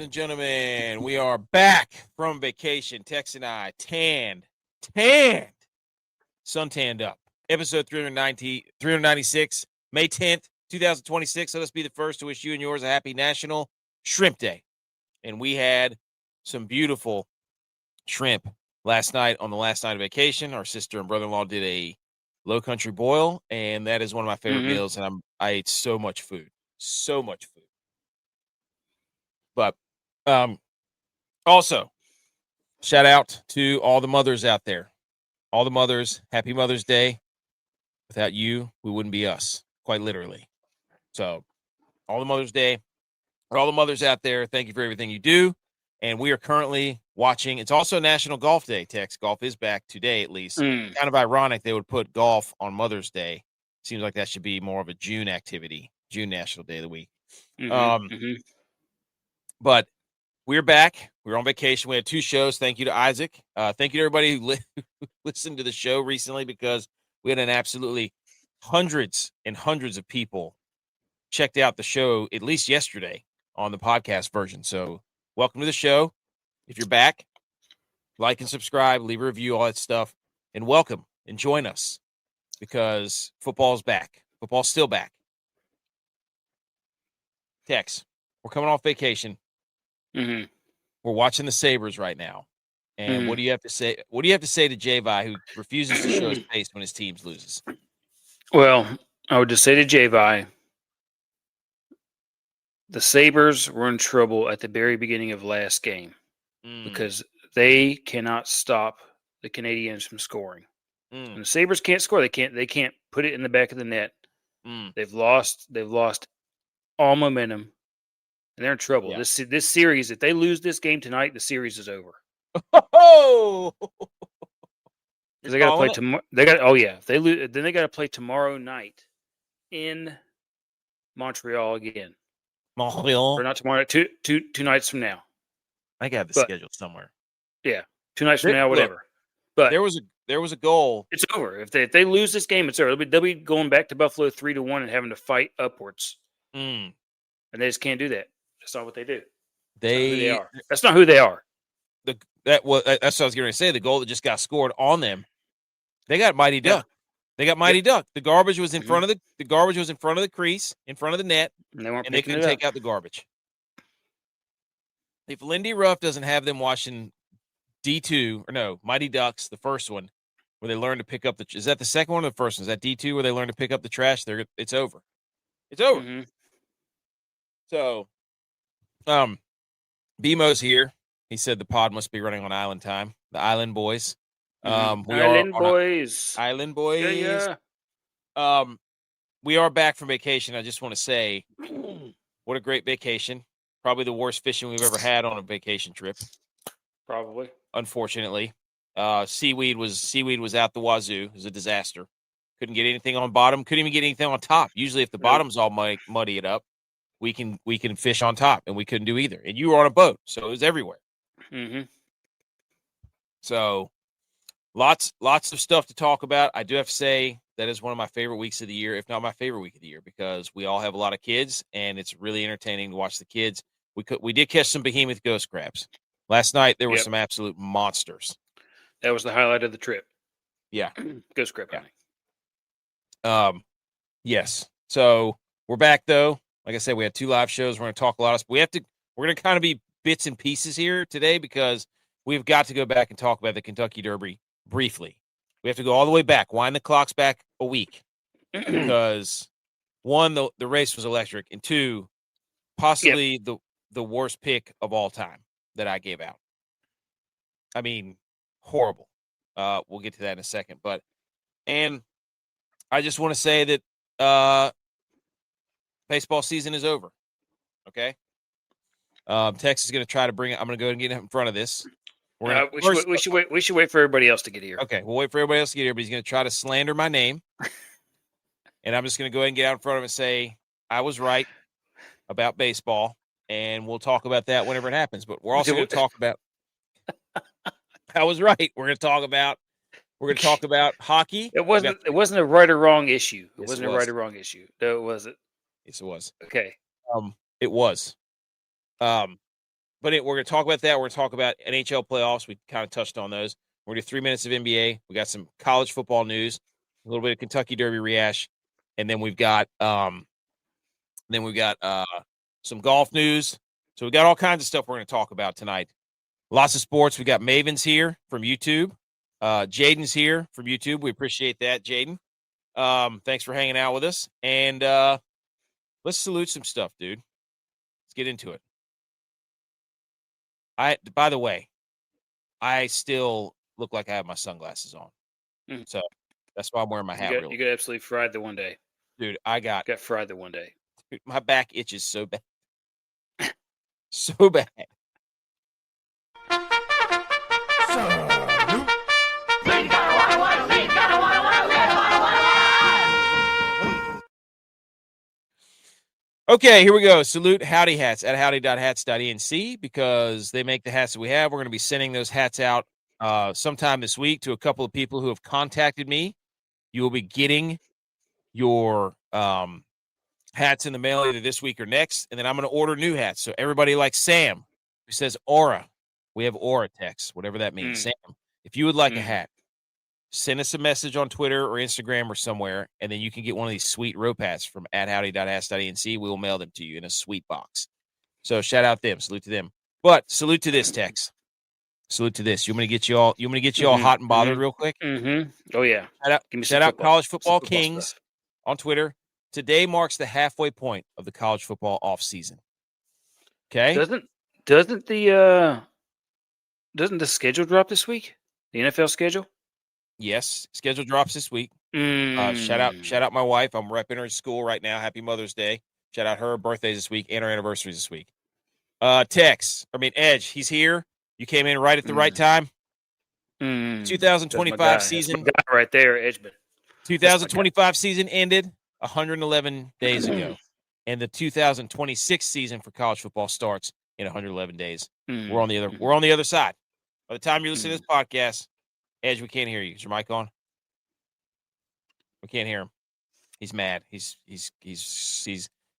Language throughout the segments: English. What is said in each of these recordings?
and gentlemen. We are back from vacation. Tex and I tanned, suntanned up. Episode 396, May 10th, 2026. Let us be the first to wish you and yours a happy National Shrimp Day. And we had some beautiful shrimp last night on the last night of vacation. Our sister and brother-in-law did a low country boil, and that is one of my favorite meals. And I ate so much food. But also, shout out to all the mothers out there. All the mothers, happy Mother's Day. Without you, we wouldn't be us, quite literally. So, all the Mother's Day, for all the mothers out there, thank you for everything you do. And we are currently watching. It's also National Golf Day, Tex. Golf is back today, at least. Kind of ironic they would put golf on Mother's Day. Seems like that should be more of a June activity, June National Day of the week. But we're back. We're on vacation. We had 2 shows. Thank you to Isaac. Thank you to everybody who listened to the show recently, because we had an absolutely hundreds and hundreds of people checked out the show at least yesterday on the podcast version. So welcome to the show. If you're back, like and subscribe, leave a review, all that stuff, and welcome and join us, because football's back. Football's still back. Tex, we're coming off vacation. We're watching the Sabres right now. And what do you have to say? What do you have to say to G.U.Y.S, who refuses to show his face when his team loses? Well, I would just say to G.U.Y.S, the Sabres were in trouble at the very beginning of last game because they cannot stop the Canadiens from scoring. And the Sabres can't score. They can't put it in the back of the net. They've lost all momentum. And they're in trouble. Yeah. This series, if they lose this game tonight, the series is over. Oh, because they got to play tomorrow. If they lose, then they got to play tomorrow night in Montreal again. Montreal, or not tomorrow. Two nights from now. I got the schedule somewhere. Yeah, 2 nights from now, whatever. But there was a goal. It's over. If they lose this game, it's over. They'll be going back to Buffalo 3-1 and having to fight upwards. And they just can't do that. That's not what they do. That's not who they are. That's what I was going to say. The goal that just got scored on them, they got Mighty Duck. They got Mighty Duck. The garbage was in front of the garbage was in front of the crease, in front of the net, and they couldn't take out the garbage. If Lindy Ruff doesn't have them watching Mighty Ducks, the first one, where they learn to pick up is that the second one or the first one? Is that D2 where they learn to pick up the trash? It's over. It's over. So, BMO's here. He said the pod must be running on island time. The Island Boys. Island Boys. Island Boys. Yeah. We are back from vacation. I just want to say, what a great vacation. Probably the worst fishing we've ever had on a vacation trip. Probably. Unfortunately. Seaweed was out the wazoo. It was a disaster. Couldn't get anything on bottom. Couldn't even get anything on top. Usually if the bottom's all muddy it up, we can fish on top, and we couldn't do either. And you were on a boat, so it was everywhere. So lots of stuff to talk about. I do have to say that is one of my favorite weeks of the year, if not my favorite week of the year, because we all have a lot of kids, and it's really entertaining to watch the kids. We did catch some behemoth ghost crabs. Last night there were some absolute monsters. That was the highlight of the trip. Yeah. Ghost crab hunting. Yes. So we're back though. Like I said, we had 2 live shows. We're going to talk a lot of stuff. We're going to kind of be bits and pieces here today, because we've got to go back and talk about the Kentucky Derby briefly. We have to go all the way back, wind the clocks back a week, because 1, the race was electric, and 2, possibly the worst pick of all time that I gave out. I mean, horrible. We'll get to that in a second, and I just want to say that baseball season is over. Okay. Tex is going to try to bring it. I'm going to go and get in front of this. We should wait for everybody else to get here. Okay, we'll wait for everybody else to get here, but he's going to try to slander my name. And I'm just going to go ahead and get out in front of him and say, I was right about baseball, and we'll talk about that whenever it happens. But we're also going to talk about I was right. We're going to talk about hockey. It wasn't a right or wrong issue. It wasn't a right or wrong issue. No, it wasn't. Yes, it was. Okay. It was. But we're going to talk about that. We're going to talk about NHL playoffs. We kind of touched on those. We're going to do 3 minutes of NBA. We got some college football news, a little bit of Kentucky Derby rehash, and then we've got some golf news. So we got all kinds of stuff we're going to talk about tonight. Lots of sports. We got Maven's here from YouTube. Jaden's here from YouTube. We appreciate that, Jaden. Thanks for hanging out with us. And let's salute some stuff, dude. Let's get into it. By the way, I still look like I have my sunglasses on. So that's why I'm wearing my hat. You got absolutely fried the one day. Dude, I got fried the one day. Dude, my back itches so bad. So bad. Okay, here we go. Salute Howdy Hats at howdy.hats.enc because they make the hats that we have. We're going to be sending those hats out sometime this week to a couple of people who have contacted me. You will be getting your hats in the mail either this week or next, and then I'm going to order new hats. So everybody like Sam, who says Aura, we have Aura text, whatever that means. Sam, if you would like a hat, send us a message on Twitter or Instagram or somewhere, and then you can get one of these sweet rope hats from at howdy.hats.enc. We will mail them to you in a sweet box. So shout out them. Salute to them. But salute to this, Tex. Salute to this. You want me to get you all hot and bothered real quick? Oh, yeah. Shout out College Football Kings stuff on Twitter. Today marks the halfway point of the college football offseason. Okay? Doesn't the schedule drop this week? The NFL schedule? Yes, schedule drops this week. Shout out my wife. I'm repping her school right now. Happy Mother's Day. Shout out her birthdays this week and her anniversaries this week. Edge, he's here. You came in right at the right time. 2025 season. That's my guy right there, Edgeman. 2025 season ended 111 days ago. And the 2026 season for college football starts in 111 days. We're on the other side. By the time you're listening to this podcast, Edge, we can't hear you. Is your mic on? We can't hear him. He's mad. He's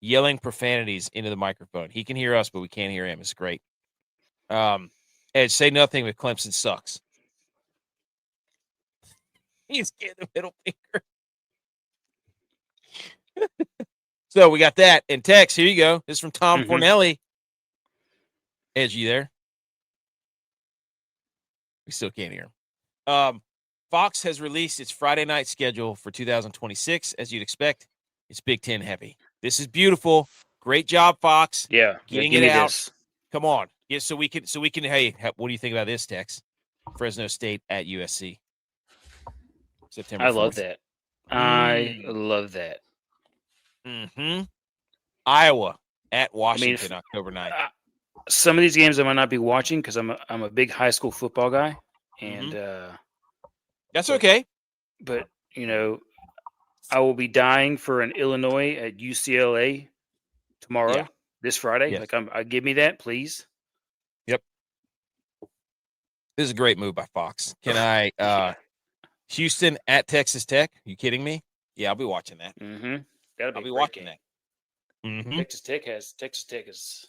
yelling profanities into the microphone. He can hear us, but we can't hear him. It's great. Edge, say nothing, but Clemson sucks. He's getting the middle finger. So we got that. And Tex, here you go. This is from Tom Fornelli. Edge, you there? We still can't hear him. Fox has released its Friday night schedule for 2026. As you'd expect, it's Big Ten heavy. This is beautiful. Great job, Fox. Yeah, getting it out. This. Come on. Yeah, so we can. Hey, what do you think about this, Tex? Fresno State at USC. September 4th. I love that. I love that. Iowa at Washington, October 9th. Some of these games I might not be watching because I'm a big high school football guy, and that's okay. But I will be dying for an Illinois at UCLA tomorrow, this Friday. Yes. Give me that, please. Yep. This is a great move by Fox. Can I? Houston at Texas Tech. Are you kidding me? Yeah, I'll be watching that. I'll be watching that. Texas Tech is,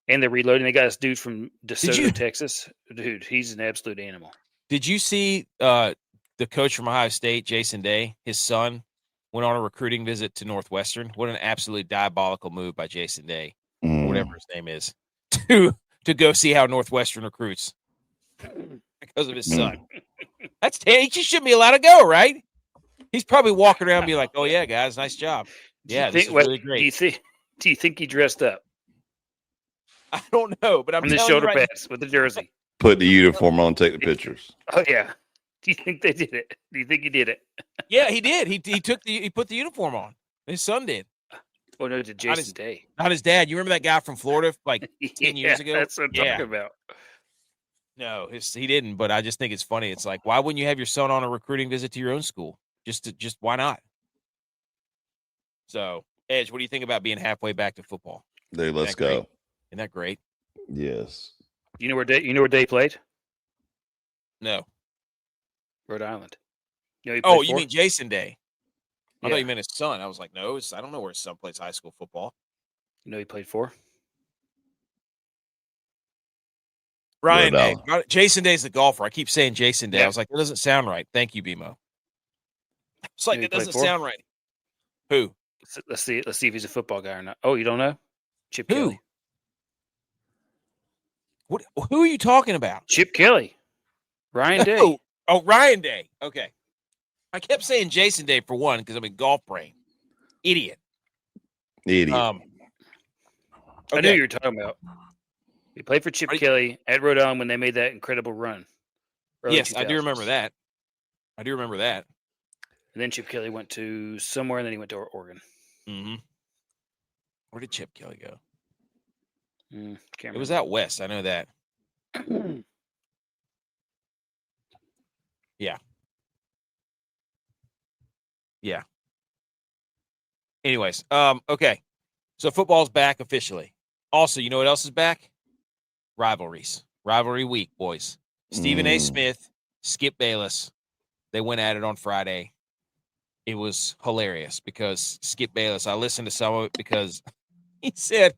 and they're reloading. They got this dude from DeSoto, Texas. Dude, he's an absolute animal. Did you see the coach from Ohio State, Jason Day? His son went on a recruiting visit to Northwestern. What an absolutely diabolical move by Jason Day, whatever his name is, to go see how Northwestern recruits because of his son. He shouldn't be allowed to go, right? He's probably walking around and be like, "Oh yeah, guys, nice job. Yeah, this is really great." Do you think he dressed up? I don't know, but I'm on the telling shoulder you right pads with the jersey. Put the uniform on, take the pictures. Oh yeah. Do you think they did it? Do you think he did it? Yeah, he did. He put the uniform on. His son did. Oh no, did Jason Day? Not his dad. You remember that guy from Florida like 10 years ago? That's what I'm talking about. No, he didn't. But I just think it's funny. It's like, why wouldn't you have your son on a recruiting visit to your own school? Just why not? So, Edge, what do you think about being halfway back to football? Let's go. Isn't that great? Yes. You know where Day played? No. Rhode Island. You mean Jason Day? I thought you meant his son. I was like, no, I don't know where his son plays high school football. You know he played for? Ryan Day. $0. Jason Day's the golfer. I keep saying Jason Day. Yeah. I was like, that doesn't sound right. Thank you, BMO. It's like, Who he it doesn't played for? sound right. Who? Let's see if he's a football guy or not. Oh, you don't know? Chip Who? Kelly. Who are you talking about? Chip Kelly. Ryan Day. Oh, Ryan Day. Okay. I kept saying Jason Day for one because I'm a golf brain. Idiot. Idiot. I knew Okay. you were talking about. He played for Chip Kelly at Rhode Island when they made that incredible run. Yes, 2000s. I do remember that. And then Chip Kelly went to somewhere, and then he went to Oregon. Mm-hmm. Where did Chip Kelly go? Can't remember. It was out west. I know that. Yeah. Yeah. Anyways, okay. So football's back officially. Also, you know what else is back? Rivalries. Rivalry week, boys. Stephen A. Smith, Skip Bayless. They went at it on Friday. It was hilarious because Skip Bayless, I listened to some of it because he said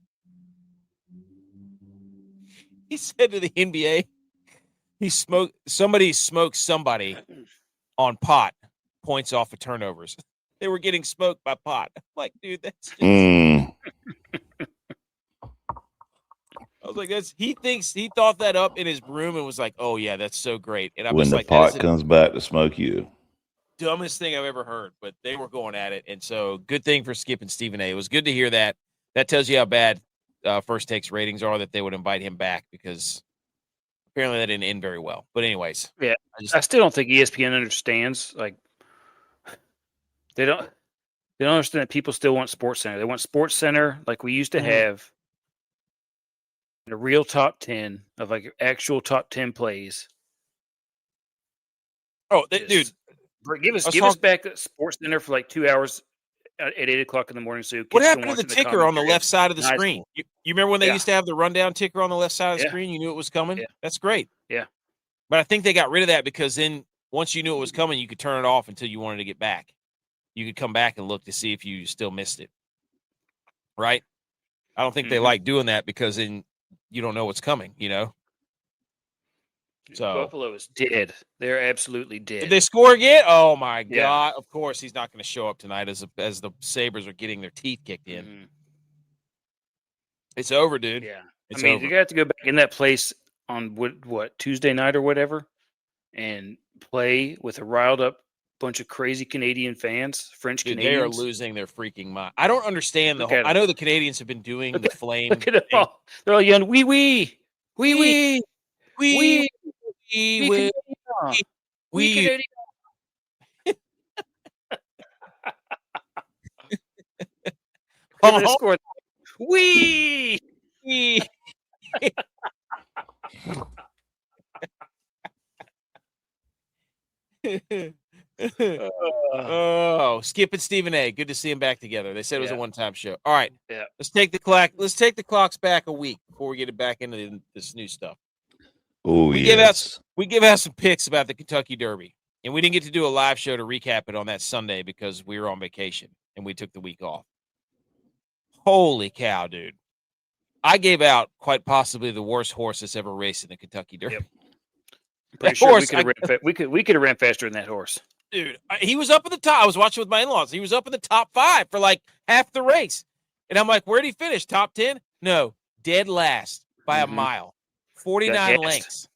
to the NBA, somebody smoked somebody on pot, points off of turnovers. They were getting smoked by pot. I'm like, dude, that's just I was like, he thought that up in his room and was like, oh yeah, that's so great. And I'm when just the like, pot that is the comes back to smoke you. dumbest thing I've ever heard. But they were going at it, and so good thing for Skip and Stephen A. It was good to hear that. That tells you how bad First Takes ratings are, that they would invite him back, because apparently that didn't end very well. But anyways, yeah, I still don't think ESPN understands. Like, they don't understand that people still want Sports Center. They want Sports Center like we used to have. A real top 10 of like actual top 10 plays. Oh, dude, give us back the Sports Center for like 2 hours at 8:00 in the morning. So what happened to the ticker on the left side of the screen? You remember when they Yeah. used to have the rundown ticker on the left side of the Yeah. screen? You knew it was coming. Yeah. That's great. Yeah, but I think they got rid of that because then once you knew it was coming, you could turn it off until you wanted to get back. You could come back and look to see if you still missed it. Right? I don't think they like doing that because then you don't know what's coming, you know? So Buffalo is dead. They're absolutely dead. Did they score again? Oh my God! Of course, he's not going to show up tonight as the Sabres are getting their teeth kicked in. Mm-hmm. It's over, dude. Yeah, it's I mean, over. you got to go back in that place on what Tuesday night or whatever, and play with a riled up bunch of crazy Canadian fans, French Canadians. They are losing their freaking mind. I don't understand the whole. I know the Canadians have been doing the flame. Look at them all. They're all yelling, "Wee wee, wee wee, wee, wee, wee, Canadian." Wee. Oh, Skip and Stephen A. Good to see him back together. They said it was a one-time show. All right, yeah. Let's take the clocks back a week before we get it back into this new stuff. Oh, we give out some picks about the Kentucky Derby, and we didn't get to do a live show to recap it on that Sunday because we were on vacation and we took the week off. Holy cow, dude! I gave out quite possibly the worst horse that's ever raced in the Kentucky Derby. Yep. Pretty sure we could have ran faster than that horse. Dude, he was up at the top. I was watching with my in-laws. He was up in the top 5 for like half the race. And I'm like, where'd he finish? Top 10? No, dead last by a mile. 49 lengths.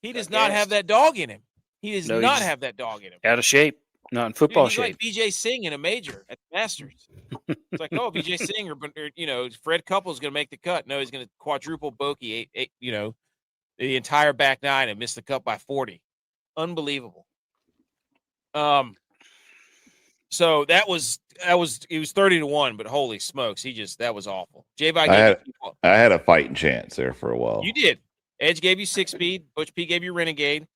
He does not have that dog in him. He does not have that dog in him. Out of shape. Not in football shape. He's like VJ Singh in a major at the Masters. It's like, oh, VJ Singh or Fred Couples going to make the cut. No, he's going to quadruple bogey, the entire back 9 and miss the cut by 40. Unbelievable. So he was 30-1, but holy smokes, that was awful. I had a fighting chance there for a while. You did. Edge gave you 6-speed, Butch P gave you Renegade,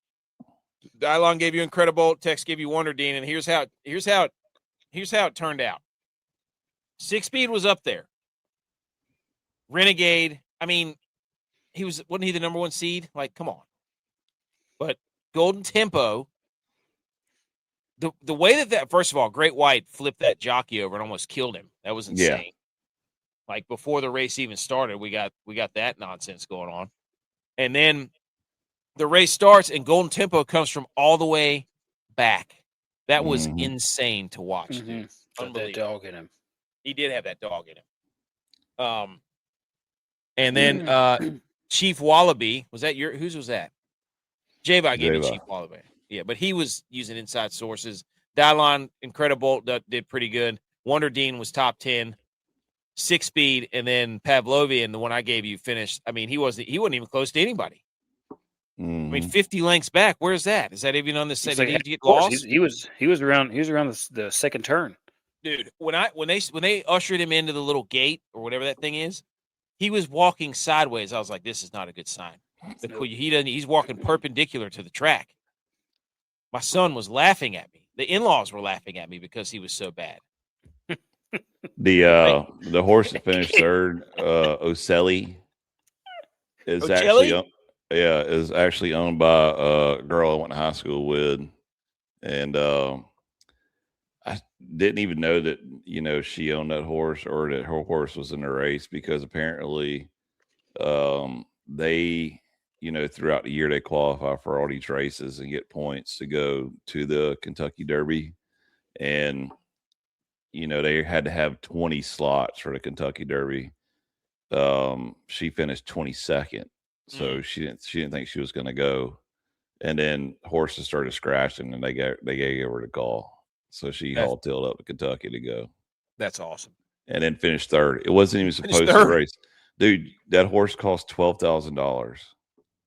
Dylon gave you Incredible, Tex gave you Wonder Dean, and here's how it turned out. 6-speed was up there. Renegade, I mean, wasn't he the number 1 seed? Like, come on. But Golden Tempo, the way that first of all, Great White flipped that jockey over and almost killed him. That was insane. Yeah. Like before the race even started, we got that nonsense going on. And then the race starts, and Golden Tempo comes from all the way back. That was insane to watch, dude. Got that dog in him. He did have that dog in him. And then Chief Wallaby, was that whose was that? J-Bot gave me Chief Wallaby. Yeah, but he was using inside sources. Dylon, incredible, did pretty good. Wonder Dean was top 10. 6-speed, and then Pavlovian, the one I gave you, finished. I mean, he wasn't even close to anybody. I mean, 50 lengths back. Where's that? Is that even on the set? Did he get lost? He was around the second turn. Dude, when they ushered him into the little gate or whatever that thing is, he was walking sideways. I was like, this is not a good sign. He's walking perpendicular to the track. My son was laughing at me. The in-laws were laughing at me because he was so bad. The horse that finished third, Ocelli, is actually owned by a girl I went to high school with, and I didn't even know that she owned that horse or that her horse was in the race, because apparently they throughout the year they qualify for all these races and get points to go to the Kentucky Derby, and they had to have 20 slots for the Kentucky Derby. She finished 22nd, so she didn't think she was going to go. And then horses started scratching, and they gave her the call, so she hauled-tailed up to Kentucky to go. That's awesome. And then finished third. It wasn't even supposed to race, dude. That horse cost $12,000.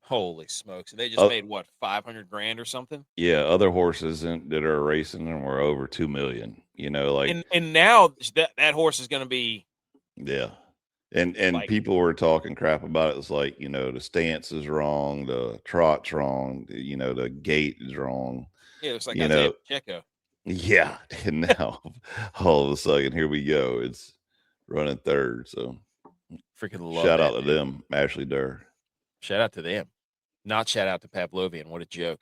Holy smokes! And they just made what, $500,000 or something? Yeah, other horses that are racing them were over $2 million. And now that horse is going to be. Yeah, and people were talking crap about it. It's like, the stance is wrong, the trot's wrong, the gait is wrong. Yeah, it's like Checo. Yeah, and now all of a sudden here we go. It's running third. So freaking love shout out to them, Ashley Durr. Shout out to them. Not shout out to Pavlovian. What a joke.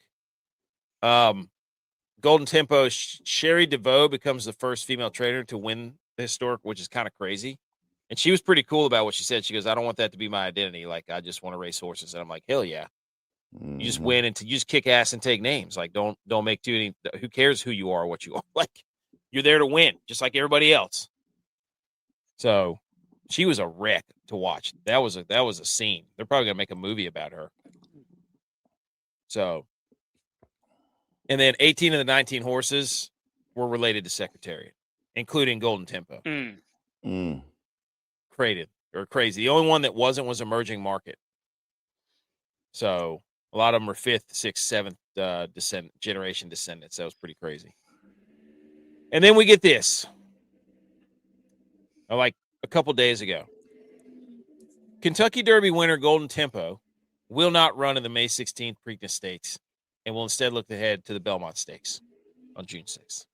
Golden Tempo, Sherry DeVoe becomes the first female trainer to win the historic, which is kind of crazy. And she was pretty cool about what she said. She goes, I don't want that to be my identity. Like, I just want to race horses. And I'm like, hell yeah. You just win and you just kick ass and take names. Like, don't make too many. Who cares who you are, what you are? Like, you're there to win, just like everybody else. So she was a wreck to watch. That was a scene. They're probably gonna make a movie about her. So, and then 18 of the 19 horses were related to Secretariat, including Golden Tempo. Crazy. The only one that wasn't was Emerging Market. So a lot of them are 5th, 6th, 7th generation descendants. That was pretty crazy. And then we get this. Like a couple days ago, Kentucky Derby winner Golden Tempo will not run in the May 16th Preakness Stakes and will instead look ahead to the Belmont Stakes on June 6th.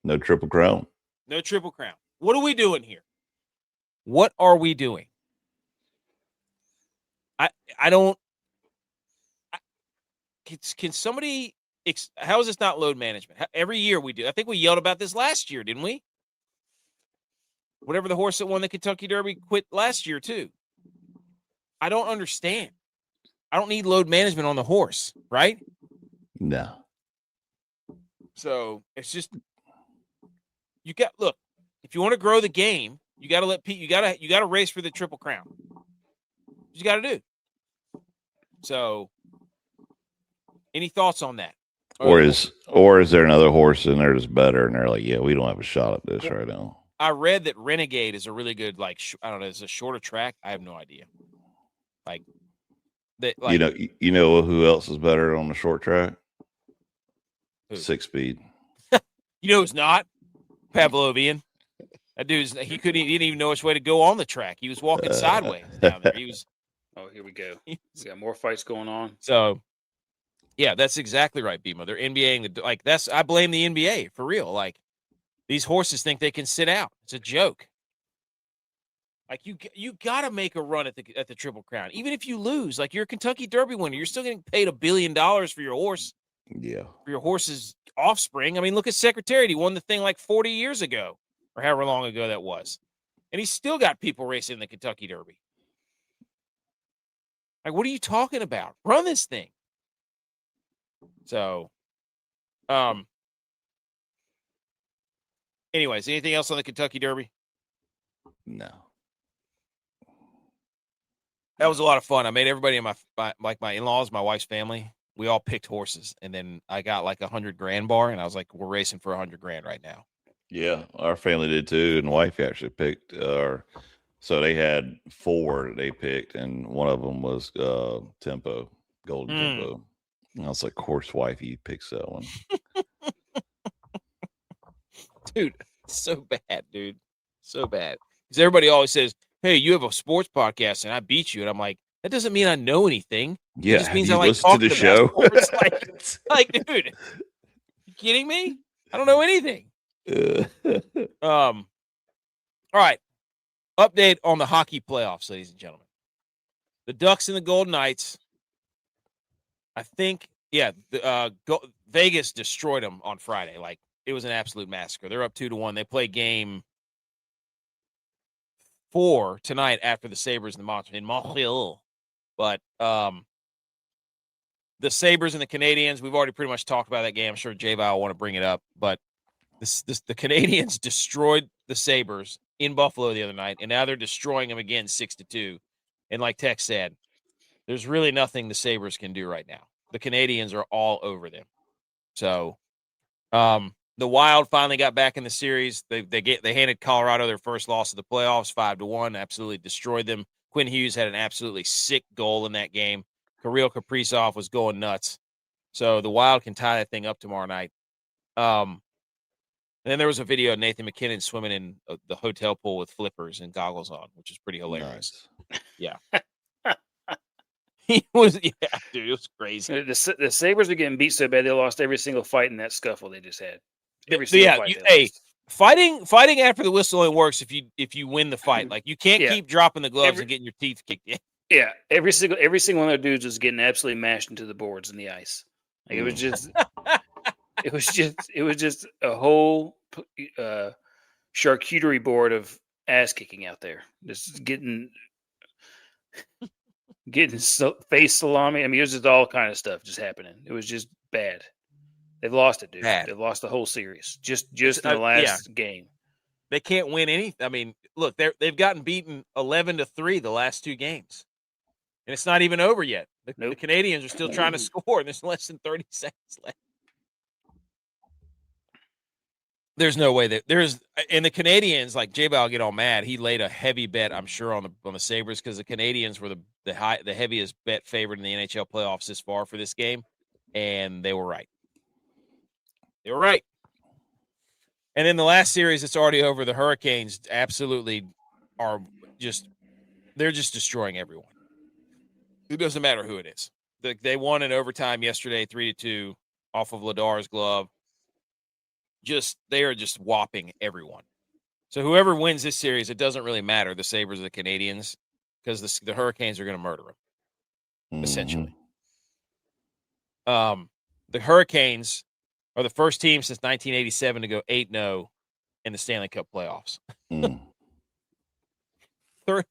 No Triple Crown. No Triple Crown. What are we doing here? What are we doing? I don't. Can somebody? How is this not load management? Every year we do. I think we yelled about this last year, didn't we? Whatever the horse that won the Kentucky Derby quit last year too. I don't understand. I don't need load management on the horse, right? No. So it's just look. If you want to grow the game, you got to let Pete. You got to race for the Triple Crown. You got to do. So, any thoughts on that? Or is there another horse in there that's better, and they're like, yeah, we don't have a shot at this right now? I read that Renegade is a really good, I don't know, it's a shorter track. I have no idea. You know who else is better on the short track? Who? 6-speed. You know who's not? Pavlovian. That he didn't even know which way to go on the track. He was walking sideways down there. He was. Oh, here we go. We got more fights going on. So, yeah, that's exactly right, BMO. They're NBAing I blame the NBA for real. Like, these horses think they can sit out. It's a joke. Like, you got to make a run at the Triple Crown, even if you lose. Like, you're a Kentucky Derby winner. You're still getting paid $1 billion for your horse. Yeah. For your horse's offspring. I mean, look at Secretariat. He won the thing like 40 years ago, or however long ago that was, and he's still got people racing the Kentucky Derby. Like, what are you talking about? Run this thing. So, anyways, anything else on the Kentucky Derby? No. That was a lot of fun. I made everybody in my in-laws, my wife's family, we all picked horses, and then I got like $100,000 bar, and I was like, we're racing for $100,000 right now. Yeah, our family did too, and wife actually picked so they had 4 they picked, and one of them was Tempo, Golden Tempo. And I was like, of course, wifey picks that one. Dude, so bad, dude. So bad. Because everybody always says, hey, you have a sports podcast, and I beat you. And I'm like, that doesn't mean I know anything. Yeah, it just means you I like listen to the show. Sports. like, dude, you kidding me? I don't know anything. All right. Update on the hockey playoffs, ladies and gentlemen. The Ducks and the Golden Knights. I think, Vegas destroyed them on Friday. Like, it was an absolute massacre. They're up 2-1. They play game 4 tonight after the Sabres in Montreal. But the Sabres and the Canadiens, we've already pretty much talked about that game. I'm sure J-Vi will want to bring it up. But the Canadiens destroyed the Sabres in Buffalo the other night, and now they're destroying them again 6-2. And like Tex said, there's really nothing the Sabres can do right now. The Canadiens are all over them. So the Wild finally got back in the series. They handed Colorado their first loss of the playoffs, 5-1, absolutely destroyed them. Quinn Hughes had an absolutely sick goal in that game. Kirill Kaprizov was going nuts. So the Wild can tie that thing up tomorrow night. And then there was a video of Nathan McKinnon swimming in the hotel pool with flippers and goggles on, which is pretty hilarious. Nice. Yeah. He was, dude, it was crazy. The Sabres are getting beat so bad they lost every single fight in that scuffle they just had. Every single fight. Fighting after the whistle only works if you win the fight. Like, you can't keep dropping the gloves and getting your teeth kicked in. Yeah, every single one of their dudes was getting absolutely mashed into the boards and the ice. Like, it was just, it was just a whole charcuterie board of ass kicking out there. Just getting face salami. I mean, it was just all kind of stuff just happening. It was just bad. They've lost it, dude. Bad. They've lost the whole series just in the last game. They can't win anything. I mean, look, they've gotten beaten 11-3 the last 2 games, and it's not even over yet. The Canadians are still trying to score, and there's less than 30 seconds left. There's no way that there's, and the Canadians, like J-Bal will get all mad. He laid a heavy bet, I'm sure, on the Sabres, because the Canadians were the heaviest bet favorite in the NHL playoffs this far for this game, and they were right. They were right. And in the last series, it's already over. The Hurricanes absolutely are they're just destroying everyone. It doesn't matter who it is. They won in overtime yesterday, 3-2, off of Ladar's glove. They are just whopping everyone. So whoever wins this series, it doesn't really matter, the Sabres or the Canadians, because the Hurricanes are going to murder them, essentially. The Hurricanes are the first team since 1987 to go 8-0 in the Stanley Cup playoffs.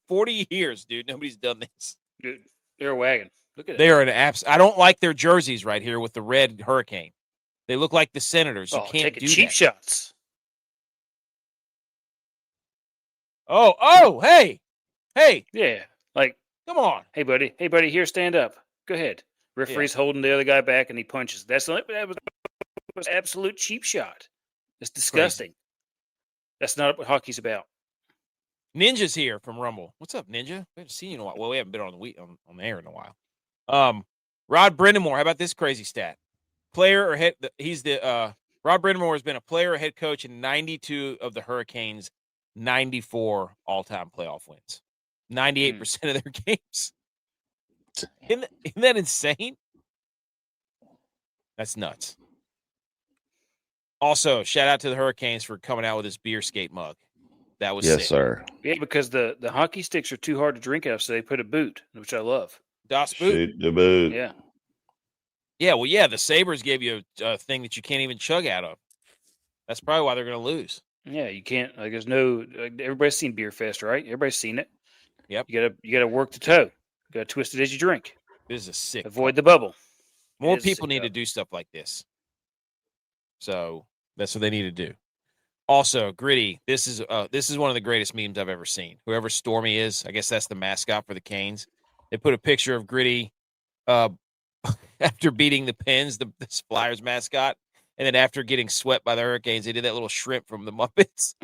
40 years, dude. Nobody's done this. Dude, they're a wagon. Look at it. They are an I don't like their jerseys right here with the red hurricane. They look like the Senators. You can't do cheap that. Shots. Oh, hey. Yeah, like, come on. Hey, buddy, here, stand up. Go ahead. Referee's holding the other guy back, and he punches. That was absolute cheap shot. It's disgusting. Crazy. That's not what hockey's about. Ninja's here from Rumble. What's up, Ninja? We haven't seen you in a while. Well, we haven't been on the air in a while. Rod Brindamore, how about this crazy stat? Player or head? Rod Brindamore has been a player or head coach in 92 of the Hurricanes' 94 all-time playoff wins. 98% of their games. Isn't that insane? That's nuts. Also, shout out to the Hurricanes for coming out with this beer skate mug. That was sick. Sir. Yeah, because the hockey sticks are too hard to drink out, so they put a boot, which I love. Das Boot. Shoot the boot. Yeah. Yeah, well, the Sabres gave you a thing that you can't even chug out of. That's probably why they're going to lose. Yeah, you can't. Like, there's no. Everybody's seen Beer Fest, right? Everybody's seen it. Yep. You gotta work the toe. got to twist it as you drink. This is a sick. Avoid the bubble. More people need to do stuff like this. So that's what they need to do. Also, Gritty, this is one of the greatest memes I've ever seen. Whoever Stormy is, I guess that's the mascot for the Canes. They put a picture of Gritty after beating the Pens, the Flyers mascot, and then after getting swept by the Hurricanes, they did that little shrimp from the Muppets.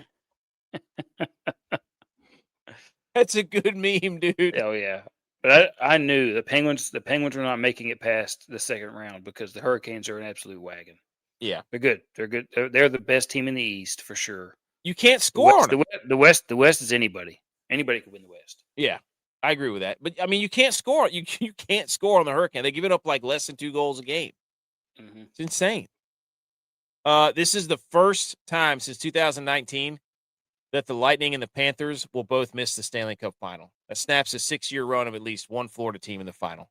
That's a good meme, dude. Oh yeah. But I knew the Penguins were not making it past the second round because the Hurricanes are an absolute wagon. Yeah. They're good. They're good. They're the best team in the East for sure. You can't score on them. The West is anybody. Anybody could win the West. Yeah. I agree with that. But I mean, you can't score. You can't score on the Hurricane. They give it up like less than 2 goals a game. Mm-hmm. It's insane. This is the first time since 2019 that the Lightning and the Panthers will both miss the Stanley Cup final. That snaps a 6-year run of at least one Florida team in the final.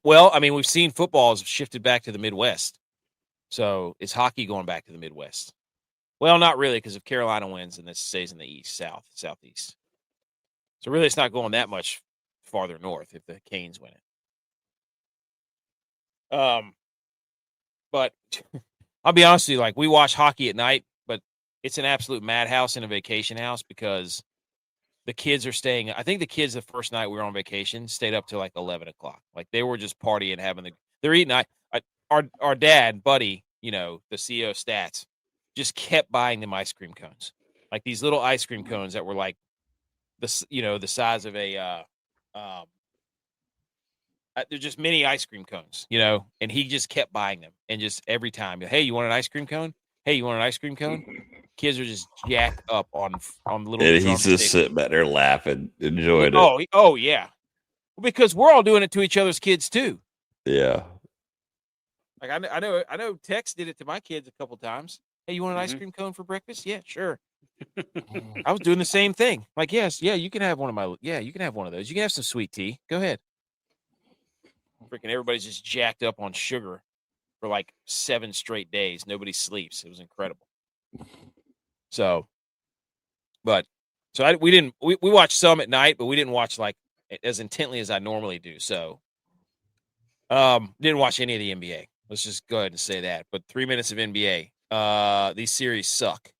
Well, I mean, we've seen football has shifted back to the Midwest. So is hockey going back to the Midwest? Well, not really, because if Carolina wins, then this stays in the East, Southeast. So really, it's not going that much farther north if the Canes win it. But I'll be honest with you, like, we watch hockey at night, but it's an absolute madhouse in a vacation house because the kids are staying. I think the kids the first night we were on vacation stayed up till like 11 o'clock. Like, they were just partying, they're eating. Our dad, Buddy, the CEO of Stats, just kept buying them ice cream cones, like these little ice cream cones that were like the size of a they're just mini ice cream cones, and he just kept buying them. And just every time, hey, you want an ice cream cone? Hey, you want an ice cream cone? Kids are just jacked up on the little. And he's just sitting back there laughing, enjoying it. Oh yeah, because we're all doing it to each other's kids too. Yeah. Like I know Tex did it to my kids a couple times. Hey, you want an ice cream cone for breakfast? Yeah, sure. I was doing the same thing. Like, yes, yeah, you can have one of those. You can have some sweet tea. Go ahead. Freaking everybody's just jacked up on sugar for like 7 straight days. Nobody sleeps. It was incredible. So, we watched some at night, but we didn't watch like as intently as I normally do. So, didn't watch any of the NBA. Let's just go ahead and say that. But 3 minutes of NBA. These series suck.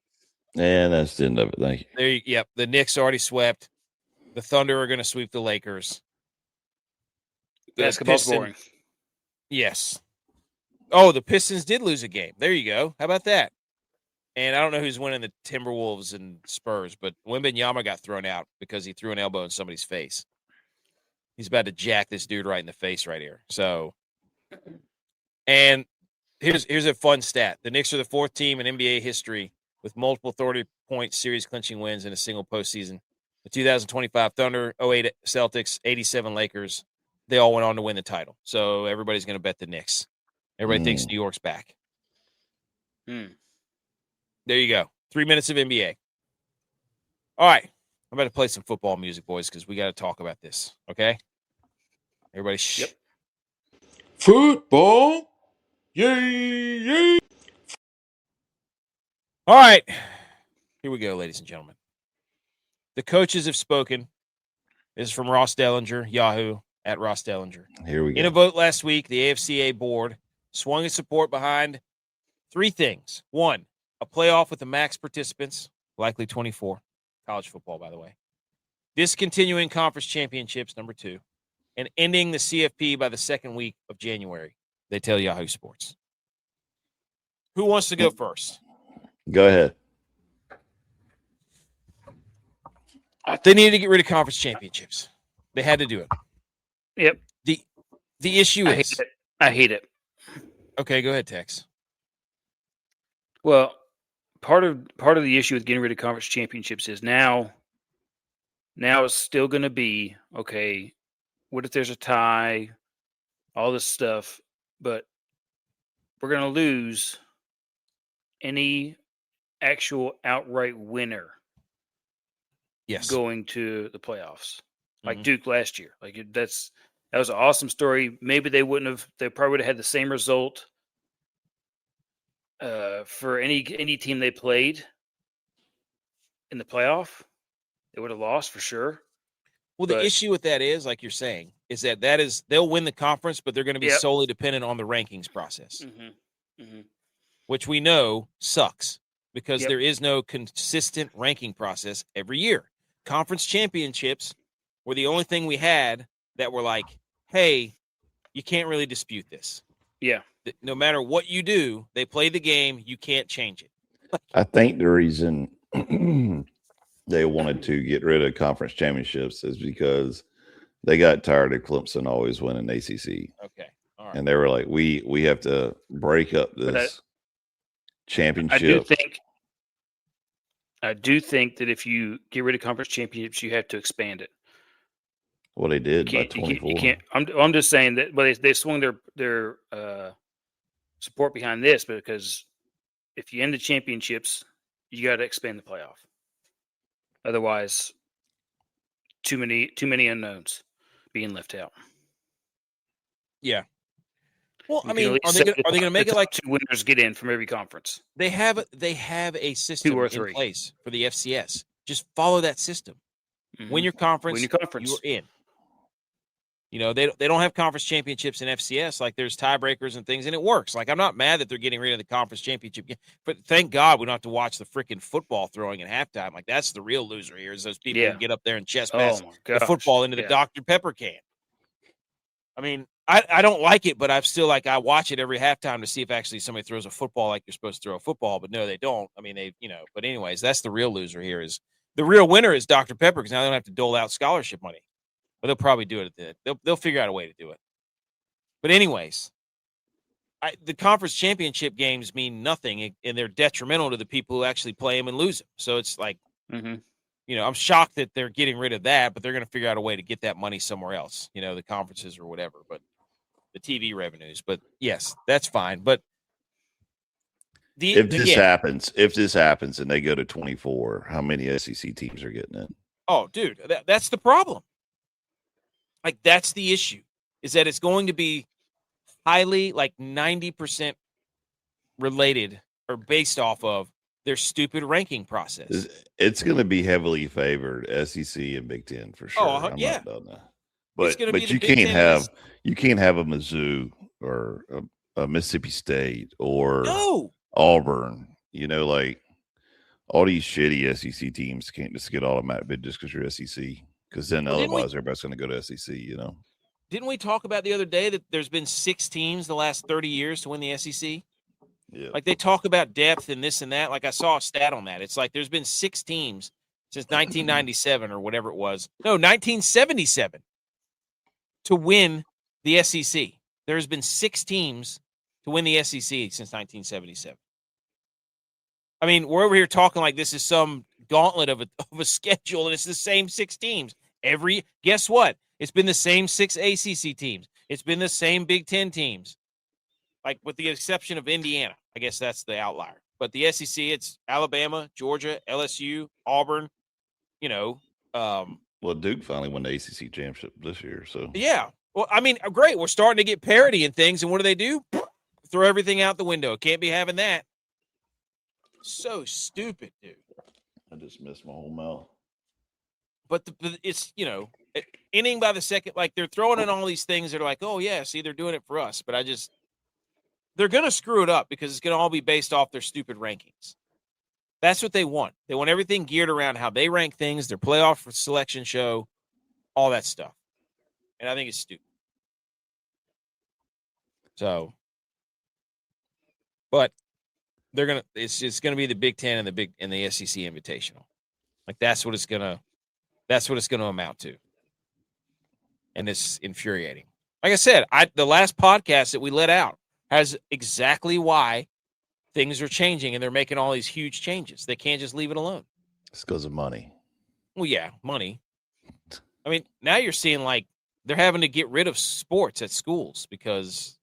And that's the end of it. Thank you. Yep. The Knicks already swept. The Thunder are going to sweep the Lakers. Basketball's boring. Yes. Oh, the Pistons did lose a game. There you go. How about that? And I don't know who's winning the Timberwolves and Spurs, but Wembanyama got thrown out because he threw an elbow in somebody's face. He's about to jack this dude right in the face right here. So, and here's a fun stat. The Knicks are the 4th team in NBA history with multiple 30-point series-clinching wins in a single postseason. The 2025 Thunder, 08 Celtics, 87 Lakers. They all went on to win the title. So everybody's going to bet the Knicks. Everybody thinks New York's back. There you go. 3 minutes of NBA. All right. I'm about to play some football music, boys, because we got to talk about this. Okay? Everybody, shh. Yep. Football. Yay. All right. Here we go, ladies and gentlemen. The coaches have spoken. This is from Ross Dellinger, Yahoo, at Ross Dellinger. Here we go. In a vote last week, the AFCA board swung its support behind 3 things. 1, a playoff with the max participants, likely 24. College football, by the way. Discontinuing conference championships, number 2. And ending the CFP by the 2nd week of January, they tell Yahoo Sports. Who wants to go first? Go ahead. They needed to get rid of conference championships. They had to do it. Yep. The issue is... I hate it. Okay, go ahead, Tex. Well, part of the issue with getting rid of conference championships is now it's still going to be, okay, what if there's a tie, all this stuff, but we're going to lose any actual outright winner going to the playoffs. Like Duke last year. Like that was an awesome story. Maybe they probably would have had the same result for any team they played, in the playoff, they would have lost for sure. Well, the issue with that is, like you're saying, is that they'll win the conference, but they're going to be solely dependent on the rankings process, which we know sucks because there is no consistent ranking process every year. Conference championships were the only thing we had that were like, hey, you can't really dispute this. Yeah. No matter what you do, they play the game. You can't change it. I think the reason they wanted to get rid of conference championships is because they got tired of Clemson always winning ACC. Okay. All right. And they were like, we have to break up this championship. I do think that if you get rid of conference championships, you have to expand it. Well, they did by 24. You can't. I'm just saying that. Well, they swung their support behind this because if you end the championships, you got to expand the playoff. Otherwise, too many unknowns being left out. Yeah. Well, I mean, are they going to make it like 2 winners get in from every conference? They have a system in place for the FCS. Just follow that system. Win your conference. You're in. You know, they don't have conference championships in FCS. Like, there's tiebreakers and things, and it works. Like, I'm not mad that they're getting rid of the conference championship game, but thank God we don't have to watch the freaking football throwing at halftime. Like, that's the real loser here is those people who get up there and chest pass the football into the Dr. Pepper can. I mean, I don't like it, but I'm still like, I watch it every halftime to see if actually somebody throws a football like you're supposed to throw a football, but no, they don't. I mean, but anyways, that's the real loser here is the real winner is Dr. Pepper because now they don't have to dole out scholarship money. But they'll probably do it. They'll figure out a way to do it. But anyways, the conference championship games mean nothing, and they're detrimental to the people who actually play them and lose them. So it's like, I'm shocked that they're getting rid of that, but they're going to figure out a way to get that money somewhere else, the conferences or whatever, but the TV revenues. But yes, that's fine. But if this happens and they go to 24, how many SEC teams are getting in? Oh, dude, that's the problem. Like, that's the issue, is that it's going to be highly, like 90% related or based off of their stupid ranking process. It's going to be heavily favored SEC and Big Ten for sure. I'm not done that. But you can't have a Mizzou or a Mississippi State or Auburn. Like all these shitty SEC teams can't just get automatic bid just because you're SEC. Because then otherwise everybody's going to go to SEC, Didn't we talk about the other day that there's been 6 teams the last 30 years to win the SEC? Yeah. Like, they talk about depth and this and that. Like, I saw a stat on that. It's like there's been 6 teams since 1997 or whatever it was. No, 1977 to win the SEC. There's been 6 teams to win the SEC since 1977. I mean, we're over here talking like this is some gauntlet of a schedule, and it's the same 6 teams. Guess what? It's been the same 6 ACC teams. It's been the same Big Ten teams, like with the exception of Indiana. I guess that's the outlier. But the SEC, it's Alabama, Georgia, LSU, Auburn. Well, Duke finally won the ACC championship this year, so yeah. Well, I mean, great. We're starting to get parity in things, and what do? Throw everything out the window. Can't be having that. So stupid, dude. I just missed my whole mouth. But it's, inning by the second, like they're throwing in all these things that are like, oh, yeah, see, they're doing it for us. But they're going to screw it up because it's going to all be based off their stupid rankings. That's what they want. They want everything geared around how they rank things, their playoff selection show, all that stuff. And I think it's stupid. So, but it's going to be the Big Ten and the SEC Invitational. Like, that's what it's going to amount to. And it's infuriating. Like I said, the last podcast that we let out has exactly why things are changing and they're making all these huge changes. They can't just leave it alone. It's because of money. Well, yeah, money. I mean, now you're seeing like they're having to get rid of sports at schools because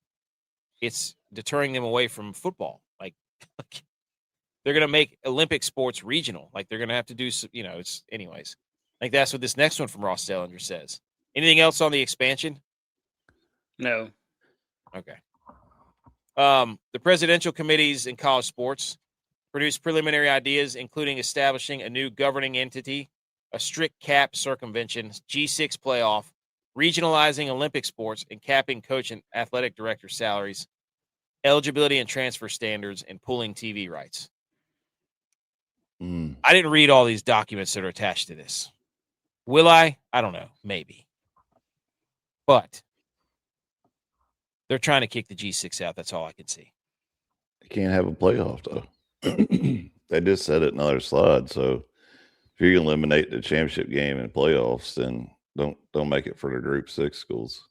it's deterring them away from football. Like they're going to make Olympic sports regional. Like they're going to have to do, it's anyways. I think that's what this next one from Ross Dellinger says. Anything else on the expansion? No. Okay. The presidential committees in college sports produced preliminary ideas, including establishing a new governing entity, a strict cap circumvention, G6 playoff, regionalizing Olympic sports, and capping coach and athletic director salaries, eligibility and transfer standards, and pooling TV rights. I didn't read all these documents that are attached to this. Will I? I don't know. Maybe. But they're trying to kick the G6 out. That's all I can see. They can't have a playoff, though. They just said it in another slide. So if you can eliminate the championship game and playoffs, then don't make it for the Group 6 schools.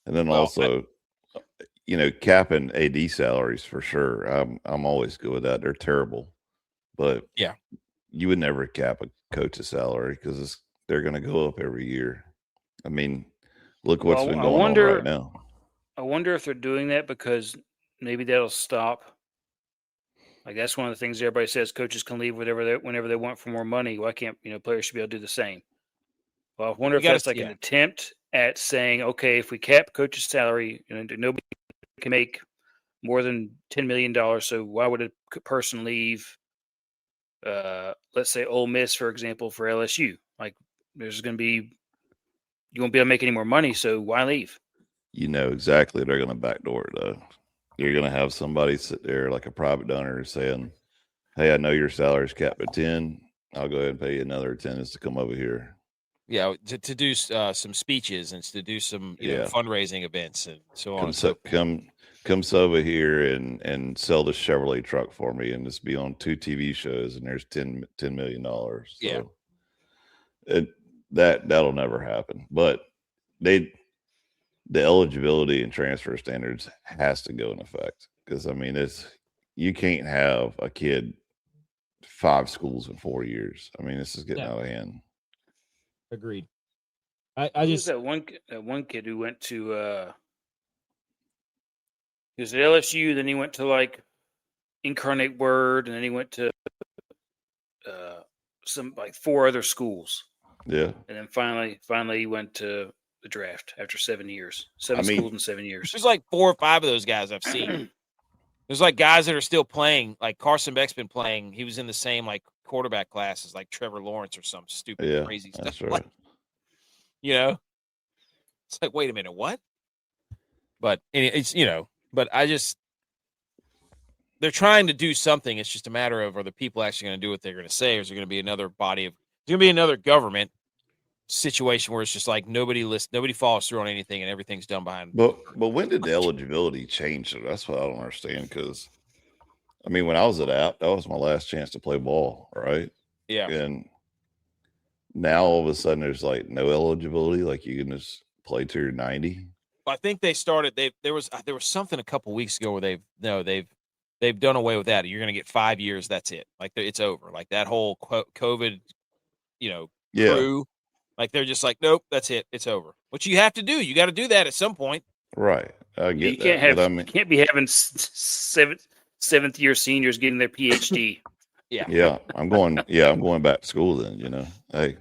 And then also, capping AD salaries for sure. I'm always good with that. They're terrible. But yeah, you would never cap a coach's salary because they're going to go up every year. I mean, look what's been going on right now. I wonder if they're doing that because maybe that'll stop. Like that's one of the things everybody says coaches can leave whenever they want for more money. Why can't players should be able to do the same? Well, I wonder if that's like an attempt at saying, okay, if we cap coach's salary, nobody can make more than $10 million. So why would a person leave? Let's say Ole Miss, for example, for LSU. Like you won't be able to make any more money. So why leave? You know exactly they're going to backdoor it, though. You're going to have somebody sit there like a private donor saying, hey, I know your salary's capped at 10. I'll go ahead and pay you another 10 to come over here. Yeah, to do some speeches and to do some fundraising events and so on. Come over here and sell the Chevrolet truck for me and just be on 2 TV shows and there's $10 million. So that'll never happen. But the eligibility and transfer standards has to go in effect because you can't have a kid 5 schools in 4 years. This is getting out of hand. Agreed. I just that one kid who went to he was at LSU, then he went to like Incarnate Word, and then he went to some like 4 other schools. Yeah, and then finally he went to the draft after 7 years. 7 schools in 7 years. There's like 4 or 5 of those guys I've seen. There's like guys that are still playing. Like Carson Beck's been playing. He was in the same like quarterback class as like Trevor Lawrence or some stupid crazy stuff. That's right. Like, it's like, wait a minute, what? But it's but they're trying to do something. It's just a matter of, are the people actually going to do what they're going to say, or is there going to be another government situation where it's just like nobody follows through on anything and everything's done behind. But when did the eligibility change? That's what I don't understand. Because when I was at App, that was my last chance to play ball, right? Yeah. And now all of a sudden there's like no eligibility, like you can just play till you're 90. I think they started. There was something a couple weeks ago where they've done away with that. You're going to get 5 years. That's it. Like it's over. Like that whole COVID, crew. Like they're just like, nope, that's it. It's over. What you have to do, you got to do that at some point. Right. I get you can't be having seventh year seniors getting their PhD. Yeah. I'm going back to school then, Hey.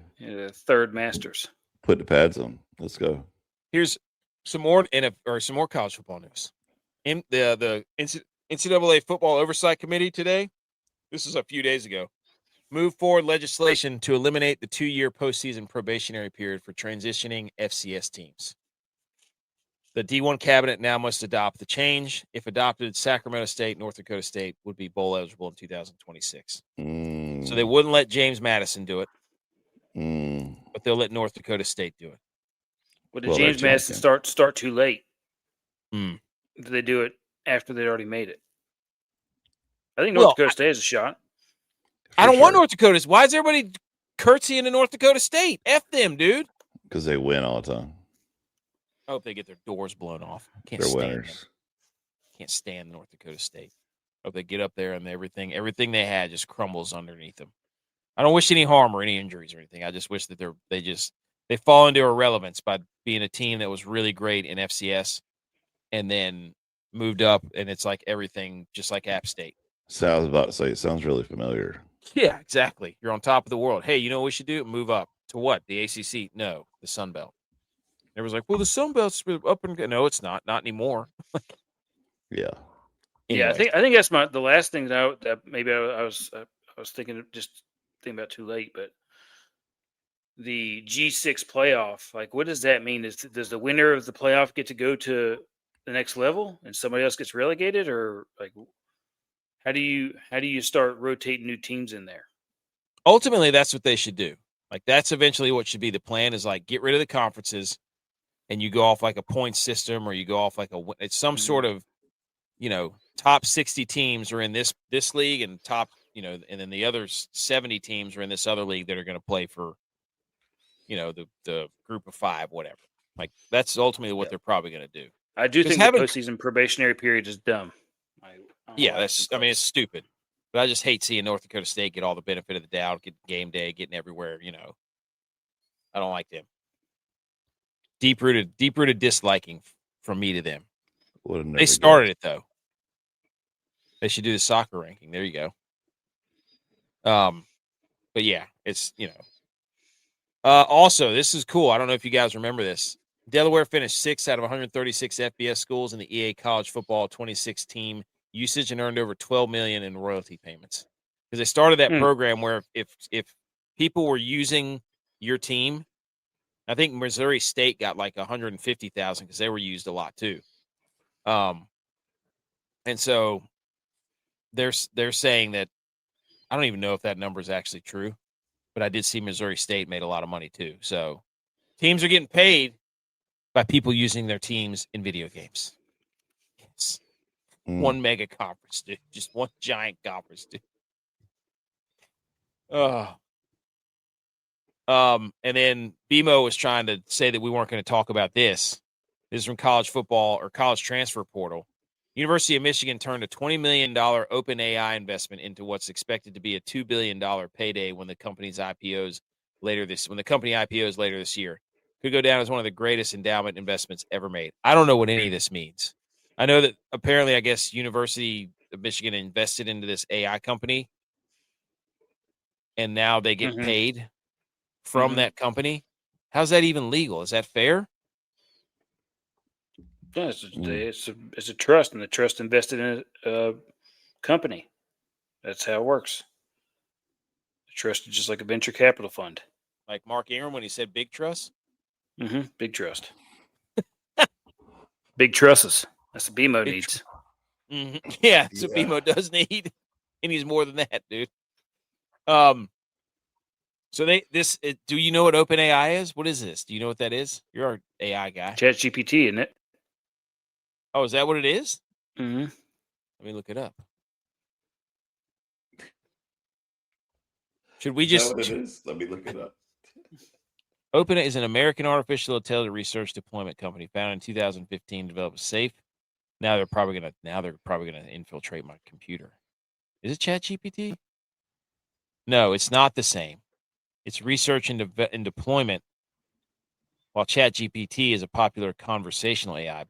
Third masters. Put the pads on. Let's go. Here's some more college football news. In the NCAA Football Oversight Committee today, this is a few days ago, moved forward legislation to eliminate the 2-year postseason probationary period for transitioning FCS teams. The D1 cabinet now must adopt the change. If adopted, Sacramento State, North Dakota State would be bowl eligible in 2026. So they wouldn't let James Madison do it, but they'll let North Dakota State do it. But did James Madison start too late? Did they do it after they'd already made it? I think North Dakota State has a shot. I don't want North Dakota. Why is everybody curtsying to North Dakota State? F them, dude. Because they win all the time. I hope they get their doors blown off. They're winners. Can't stand North Dakota State. I hope they get up there and everything they had just crumbles underneath them. I don't wish any harm or any injuries or anything. I just wish that they fall into irrelevance by being a team that was really great in FCS and then moved up, and it's like everything just like App State. So I was about to say, it sounds really familiar. Yeah, exactly. You're on top of the world. Hey, you know what we should do? Move up. To what? The ACC? No, the Sun Belt. Everyone's like, well, the Sun Belt's up and no, it's not. Not anymore. Yeah. Yeah, I think that's the last thing that maybe I was thinking about too late, but the G6 playoff, like, what does that mean? Does the winner of the playoff get to go to the next level and somebody else gets relegated, or like how do you start rotating new teams in there? Ultimately, that's what they should do. Like, that's eventually what should be the plan, is like get rid of the conferences and you go off like a point system, or you go off like it's some sort of, top 60 teams are in this league, and and then the other 70 teams are in this other league that are going to play for, the group of 5, whatever. Like, that's ultimately what they're probably going to do. I do think the postseason probationary period is dumb. It's stupid. But I just hate seeing North Dakota State get all the benefit of the doubt, get game day, getting everywhere. I don't like them. Deep rooted disliking from me to them. They started it though. They should do the soccer ranking. There you go. But yeah, it's Also, this is cool. I don't know if you guys remember this. Delaware finished 6th out of 136 FBS schools in the EA College Football 26 team usage and earned over $12 million in royalty payments. Because they started that program where if people were using your team, I think Missouri State got like 150,000 because they were used a lot too. And so they're saying that, I don't even know if that number is actually true, but I did see Missouri State made a lot of money too. So teams are getting paid by people using their teams in video games. Yes. One mega conference, dude. Just one giant conference, dude. And then BMO was trying to say that we weren't going to talk about this. This is from college football or college transfer portal. University of Michigan turned a $20 million OpenAI investment into what's expected to be a $2 billion payday when the company IPOs later this year. Could go down as one of the greatest endowment investments ever made. I don't know what any of this means. I know that apparently, I guess, University of Michigan invested into this AI company, and now they get paid from that company. How's that even legal? Is that fair? Yeah, it's a trust, and the trust invested in a company. That's how it works. The trust is just like a venture capital fund. Like Mark Ingram when he said big trust? Big trust. Big trusses. That's what BMO needs. Yeah, that's what BMO does need. And he's more than that, dude. So do you know what OpenAI is? What is this? Do you know what that is? You're our AI guy. ChatGPT, isn't it? Oh, is that what it is? Mm-hmm. Let me look it up. Should we just? Is that what it is? Let me look it up. OpenAI is an American artificial intelligence research deployment company founded in 2015 to develop a safe. Now they're probably gonna infiltrate my computer. Is it ChatGPT? No, it's not the same. It's research and deployment. While ChatGPT is a popular conversational AI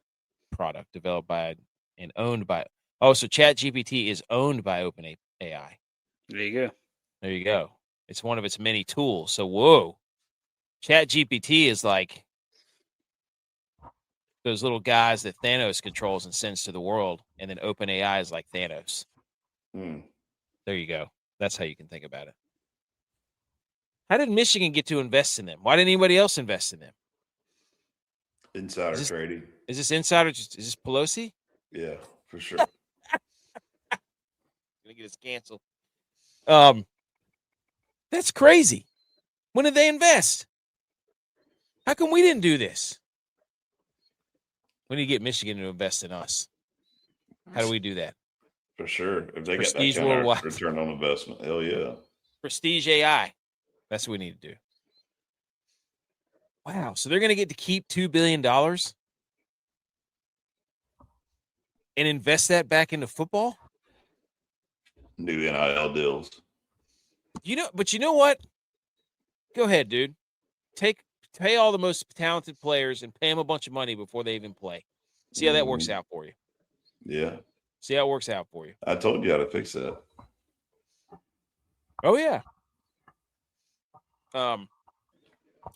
product developed by and owned by. Oh, so ChatGPT is owned by OpenAI. There you go. It's one of its many tools. So whoa. ChatGPT is like those little guys that Thanos controls and sends to the world, and then OpenAI is like Thanos. There you go. That's how you can think about it. How did Michigan get to invest in them? Why didn't anybody else invest in them? Insider trading. Is this insider? Is this Pelosi? Yeah, for sure. Gonna get us canceled. That's crazy. When did they invest? How come we didn't do this? We need to get Michigan to invest in us. How do we do that? For sure. If they Prestige get that kind Worldwide. of return on investment, hell yeah. Prestige AI. That's what we need to do. Wow. So they're going to get to keep $2 billion and invest that back into football? New NIL deals. But you know what? Go ahead, dude. Pay all the most talented players and pay them a bunch of money before they even play. See how that works out for you. Yeah. See how it works out for you. I told you how to fix that. Oh, yeah.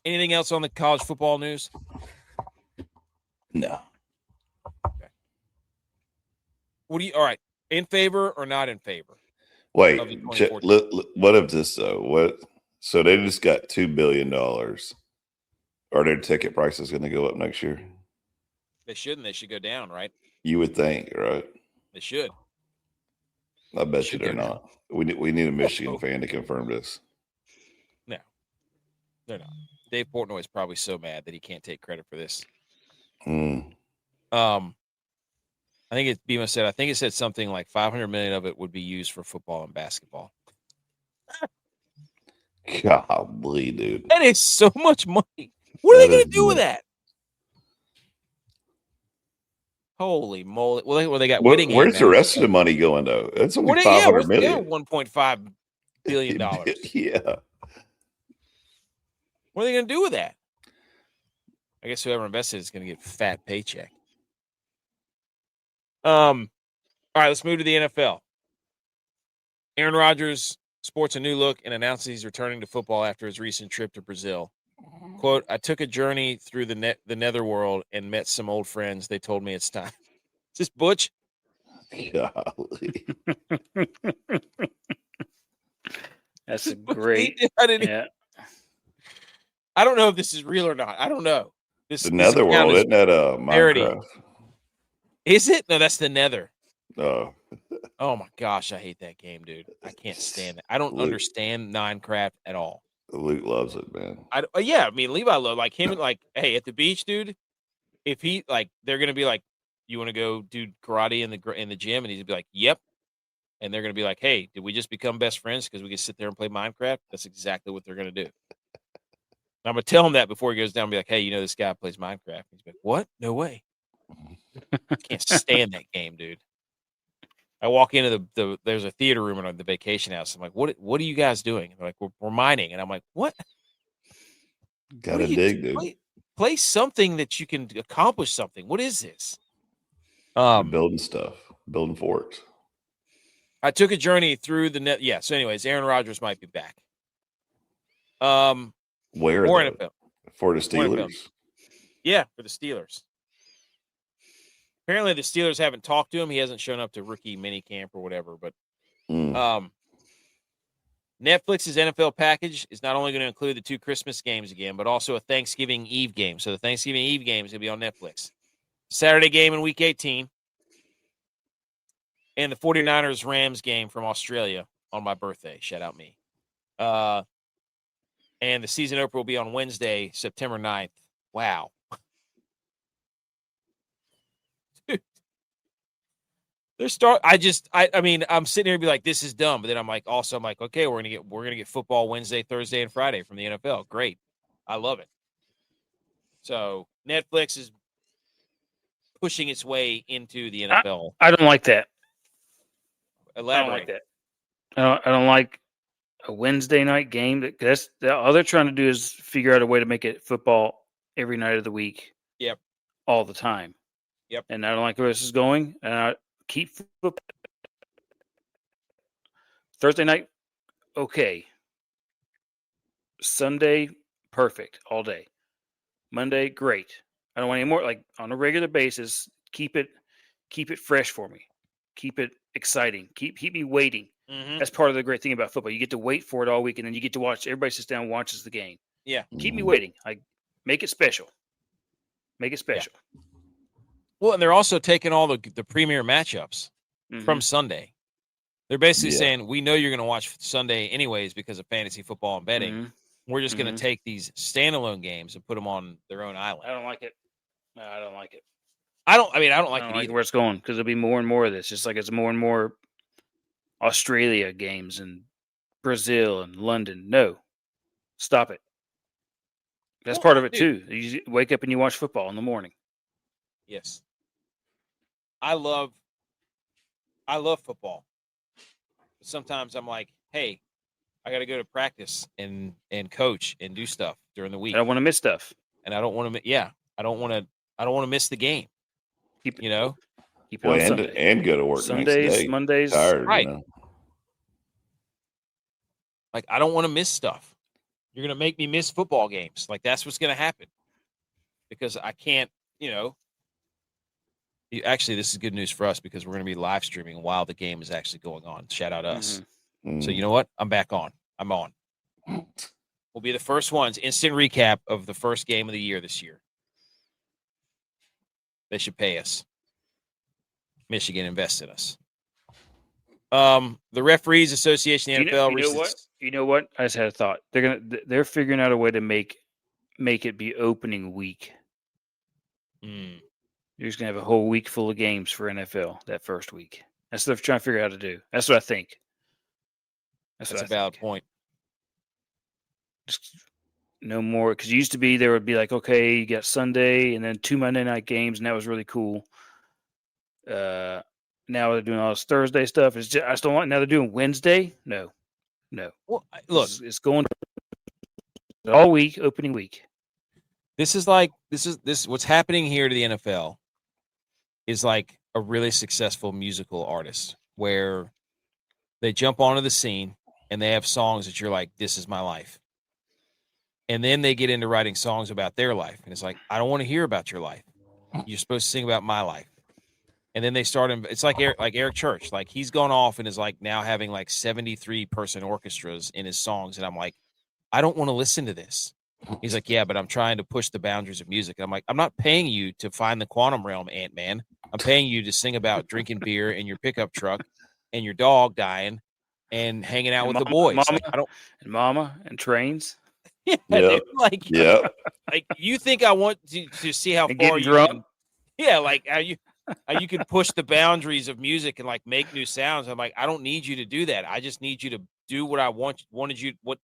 Anything else on the college football news? No. Okay. All right. In favor or not in favor? Wait, Of the 2014. what of this though? What? So they just got $2 billion. Are their ticket prices going to go up next year? They shouldn't. They should go down, right? You would think, right? They should. I bet you they're not. We need a Michigan fan to confirm this. No, they're not. Dave Portnoy is probably so mad that he can't take credit for this. I think Bima said. I think it said something like 500 million of it would be used for football and basketball. Golly, dude, that is so much money. What are they going to do with that? Holy moly! Well, they got Whittingham. Where's the rest of the money going though? It's only $500 million. $1.5 billion. Yeah. What are they going to do with that? I guess whoever invested is going to get a fat paycheck. All right, let's move to the NFL. Aaron Rodgers sports a new look and announces he's returning to football after his recent trip to Brazil. Quote, I took a journey through the netherworld and met some old friends. They told me it's time. Is this Butch? Golly. That's a great. Yeah. I don't know if this is real or not. I don't know. The netherworld, isn't that Minecraft? Is it? No, that's the Nether. Oh. Oh my gosh, I hate that game, dude. I can't stand it. I don't understand Minecraft at all. Luke loves it, man. Yeah, I mean Levi loves like him. Like, hey, at the beach, dude. If he like, they're gonna be like, you want to go do karate in the gym, and he's gonna be like, yep. And they're gonna be like, hey, did we just become best friends because we can sit there and play Minecraft? That's exactly what they're gonna do. And I'm gonna tell him that before he goes down. And be like, hey, you know this guy plays Minecraft. He's like, what? No way. I can't stand that game, dude. I walk into there's a theater room in the vacation house. I'm like, what are you guys doing? And they're like, we're mining. And I'm like, what? Gotta dig, dude. Play something that you can accomplish something. What is this? You're building stuff, building forts. I took a journey through the net. Yeah. So, anyways, Aaron Rodgers might be back. Where more NFL for the Steelers? Yeah, for the Steelers. Apparently, the Steelers haven't talked to him. He hasn't shown up to rookie mini camp or whatever. But Netflix's NFL package is not only going to include the 2 Christmas games again, but also a Thanksgiving Eve game. So the Thanksgiving Eve game is going to be on Netflix. Saturday game in Week 18. And the 49ers-Rams game from Australia on my birthday. Shout out me. And the season opener will be on Wednesday, September 9th. Wow. I mean, I'm sitting here and be like, this is dumb. But then I'm like, okay, we're gonna get football Wednesday, Thursday, and Friday from the NFL. Great. I love it. So Netflix is pushing its way into the NFL. I don't like that. Elaborate. I don't like that. I don't like a Wednesday night game. That's all they're trying to do is figure out a way to make it football every night of the week. Yep. All the time. Yep. And I don't like where this is going. And I keep football. Thursday night, okay. Sunday, perfect all day. Monday, great. I don't want any more. Like on a regular basis, keep it fresh for me. Keep it exciting. Keep me waiting. Mm-hmm. That's part of the great thing about football. You get to wait for it all week, and then you get to watch. Everybody sits down and watches the game. Yeah. Keep me waiting. Make it special. Make it special. Yeah. Well, and they're also taking all the premier matchups from Sunday. They're basically saying, we know you're going to watch Sunday anyways because of fantasy football and betting. Mm-hmm. We're just going to take these standalone games and put them on their own island. I don't like it. No, I don't like it. I don't like it either. Where it's going because there'll be more and more of this. Just like it's more and more Australia games and Brazil and London. No, stop it. That's part of it too. You wake up and you watch football in the morning. Yes, I love football. But sometimes I'm like, hey, I got to go to practice and coach and do stuff during the week. I don't want to miss stuff, and I don't want to. Yeah, I don't want to miss the game. Keep it on Sunday. And go to work Sundays, next day. Mondays, tired, right? You know? Like I don't want to miss stuff. You're gonna make me miss football games. Like that's what's gonna happen because I can't. Actually, this is good news for us because we're going to be live streaming while the game is actually going on. Shout out us. So you know what? I'm back on. I'm on. We'll be the first ones. Instant recap of the first game of the year this year. They should pay us. Michigan invest in us. The Referees Association, the NFL. You know what? I just had a thought. They're figuring out a way to make it be opening week. You're just gonna have a whole week full of games for NFL that first week. That's what they're trying to figure out how to do. That's what I think. That's a valid point. Just no more, because it used to be there would be like, okay, you got Sunday and then 2 Monday night games, and that was really cool. Now they're doing all this Thursday stuff. It's just, I still want. Now they're doing Wednesday. No. Well, look, it's going all week, opening week. This is what's happening here to the NFL is like a really successful musical artist where they jump onto the scene and they have songs that you're like, this is my life. And then they get into writing songs about their life. And it's like, I don't want to hear about your life. You're supposed to sing about my life. And then they start, it's like Eric Church. Like he's gone off and is like now having like 73-person orchestras in his songs. And I'm like, I don't want to listen to this. He's like, yeah, but I'm trying to push the boundaries of music. And I'm like, I'm not paying you to find the quantum realm, Ant-Man. I'm paying you to sing about drinking beer in your pickup truck and your dog dying and hanging out with the boys. Mama and trains. Yeah, yep. Like, yep. Like you think I want to see how and far you drunk? can, yeah, like how you can push the boundaries of music and like make new sounds. I'm like, I don't need you to do that. I just need you to do what I wanted you. What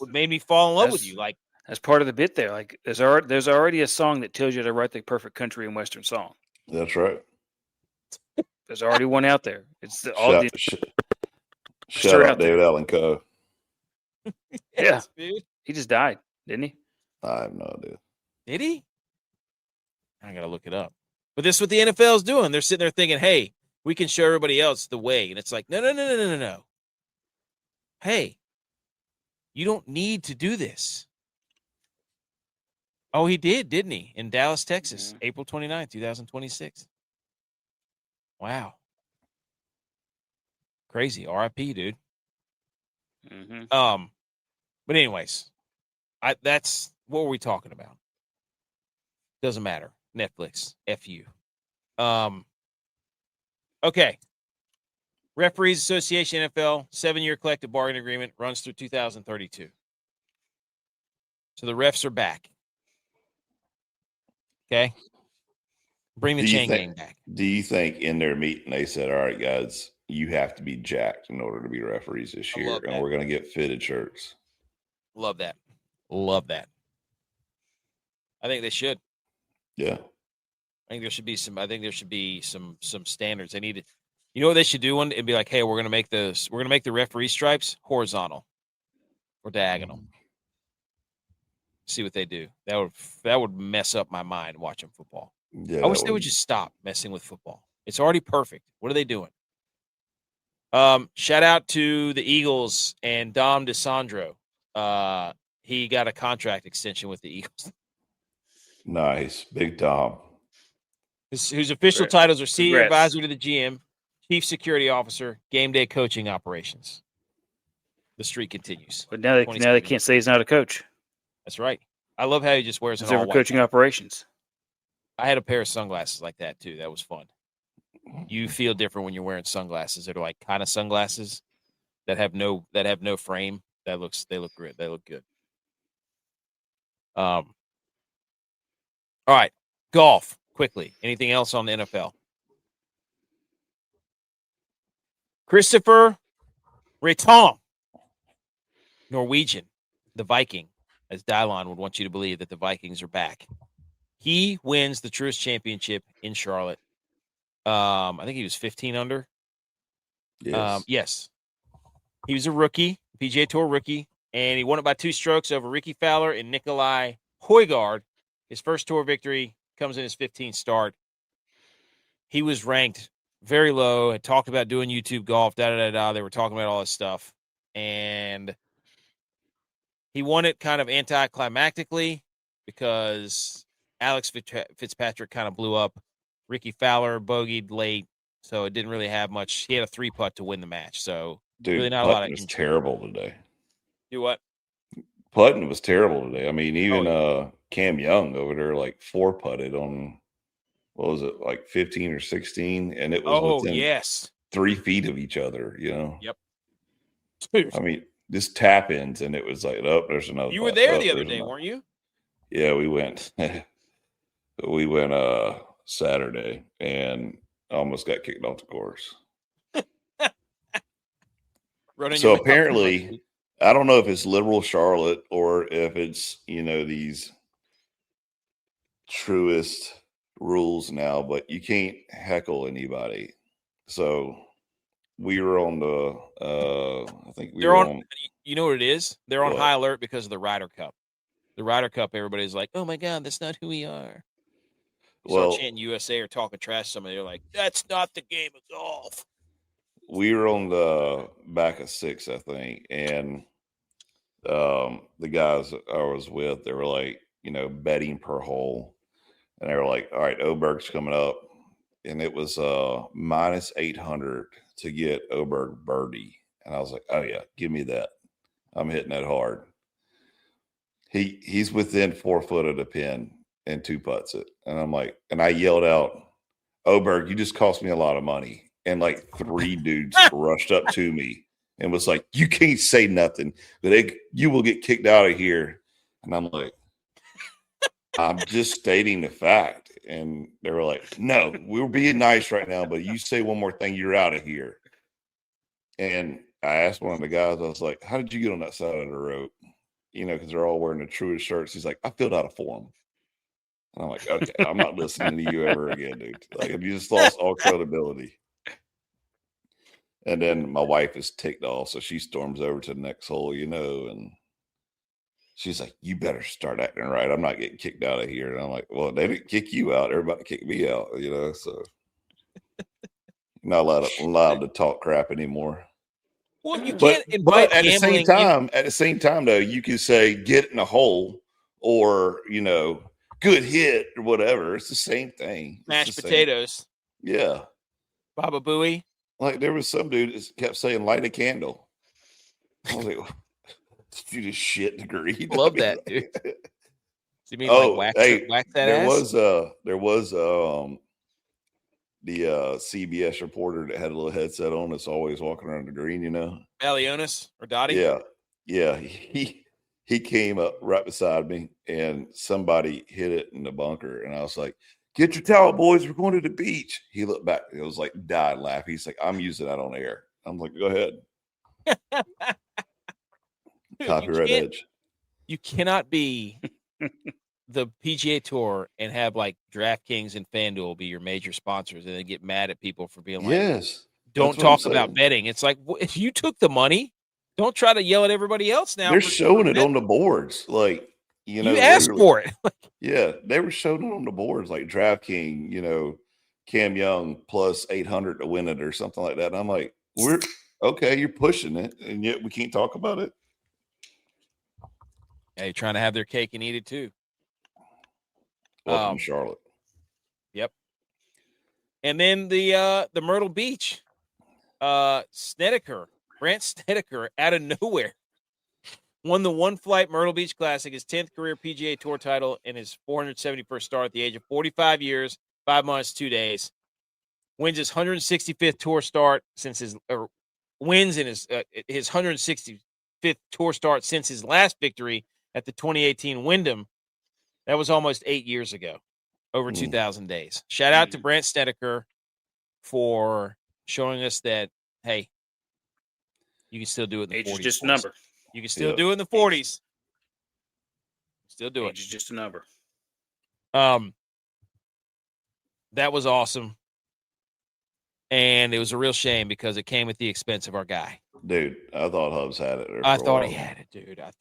made me fall in love with you? Like that's part of the bit there. Like there's already a song that tells you to write the perfect country and western song. That's right. There's already one out there. It's shout out David Allen Coe. Yes, dude. He just died, didn't he? I have no idea. Did he? I gotta look it up. But this is what the NFL is doing. They're sitting there thinking, hey, we can show everybody else the way. And it's like, no. Hey, you don't need to do this. Oh, he did, didn't he? In Dallas, Texas, April 29th, 2026. Wow. Crazy. RIP, dude. Mm-hmm. But anyways, that's what were we talking about? Doesn't matter. Netflix. F you. Okay. Referees Association NFL 7-year collective bargaining agreement runs through 2032. So the refs are back. Okay. Bring the chain gang back. Do you think in their meeting they said, all right, guys, you have to be jacked in order to be referees this year, and we're going to get fitted shirts? Love that. I think they should. Yeah. I think there should be some standards. They need to, you know what they should do? It'd be like, hey, we're gonna make the referee stripes horizontal or diagonal. See what they do. That would mess up my mind watching football. Yeah, I wish they would just stop messing with football. It's already perfect. What are they doing? Shout out to the Eagles and Dom DeSandro. He got a contract extension with the Eagles. Nice. Big Dom. Whose official titles are senior advisor to the GM, chief security officer, game day coaching operations. The streak continues. But now they can't say he's not a coach. That's right. I love how he just wears an all white coaching operations. I had a pair of sunglasses like that too. That was fun. You feel different when you're wearing sunglasses that are like kind of sunglasses that have no frame. They look great. They look good. All right. Golf. Quickly. Anything else on the NFL? Kristoffer Reitan, Norwegian, the Viking, as Dylon would want you to believe that the Vikings are back. He wins the Truist Championship in Charlotte. I think he was 15 under. Yes. Yes. He was a rookie, PGA Tour rookie, and he won it by 2 strokes over Ricky Fowler and Nikolai Højgaard. His first tour victory comes in his 15th start. He was ranked very low, had talked about doing YouTube golf, They were talking about all this stuff. And he won it kind of anticlimactically because Alex Fitzpatrick kind of blew up Ricky Fowler bogeyed late, so it didn't really have much. He had a 3-putt to win the match, so Dude, really not a lot of was terrible today. Do what? Putting was terrible today. I mean, even Cam Young over there, like 4-putted on, what was it, like 15 or 16, and it was within 3 feet of each other. Yep. I mean, just tap ins, and it was like, oh, there's another. You were there the other day, weren't you? Yeah, we went. We went Saturday, and almost got kicked off the course. So apparently, I don't know if it's liberal Charlotte or if it's, these Truist rules now, but you can't heckle anybody. So we were on the, I think we were on. You know what it is? They're on high alert because of the Ryder Cup. The Ryder Cup, everybody's like, oh my God, that's not who we are. Start chanting USA or talking trash to somebody. They're like, that's not the game of golf. We were on the back of 6, I think, and the guys I was with, they were like, betting per hole, and they were like, all right, Oberg's coming up, and it was minus 800 to get Oberg birdie, and I was like, oh yeah, give me that. I'm hitting that hard. He's within 4 foot of the pin and 2 putts it, and I'm like, and I yelled out, Oberg, you just cost me a lot of money. And like 3 dudes rushed up to me and was like, you can't say nothing, but you will get kicked out of here. And I'm like, I'm just stating the fact. And they were like, no, we're being nice right now, but you say one more thing, you're out of here. And I asked one of the guys, I was like, how did you get on that side of the road? Because they're all wearing the Truist shirts. He's like, I filled out a form. And I'm like, okay, I'm not listening to you ever again, dude. Like, you just lost all credibility. And then my wife is ticked off, so she storms over to the next hole, and she's like, you better start acting right. I'm not getting kicked out of here. And I'm like, well, they didn't kick you out. They're about to kick me out, so not allowed to talk crap anymore. Well, you can't invite at the same time, though, you can say get in a hole or, good hit or whatever. It's the same thing. Mashed potatoes. Yeah. Baba Booey. Like, there was some dude that kept saying, light a candle. I was like, you just shit in the green. Love that, dude. So you mean wax that there ass? There was the CBS reporter that had a little headset on that's always walking around the green, Balionis or Dottie? Yeah. He came up right beside me, and somebody hit it in the bunker, and I was like, get your towel, boys. We're going to the beach. He looked back. It was like, died laughing. He's like, I'm using that on air. I'm like, go ahead. Dude, Copyright edge. You cannot be the PGA Tour and have like DraftKings and FanDuel be your major sponsors and then get mad at people for being like, yes, don't talk about betting. It's like, if you took the money, don't try to yell at everybody else now. They're showing it on the boards. Like, you asked for it. Yeah, they were showing it on the boards like DraftKings, Cam Young plus 800 to win it or something like that. And I'm like, we're okay, you're pushing it, and yet we can't talk about it. Yeah, you're trying to have their cake and eat it too. Welcome to Charlotte. Yep. And then the Myrtle Beach, Sneddeker, Brant Sneddeker, out of nowhere, won the One Flight Myrtle Beach Classic, his 10th career PGA Tour title, and his 471st start at the age of 45 years, 5 months, 2 days. Wins his 165th tour start since his wins in his 165th tour start since his last victory at the 2018 Wyndham. That was almost 8 years ago, over 2,000 days. Shout out to Brant Sneddeker for showing us that, hey, you can still do it in the 40s. Age is just a number. You can still do it in the 40s. Still do it. Age is just a number. That was awesome. And it was a real shame because it came at the expense of our guy. Dude, I thought Hubs had it. I thought he had it, dude. I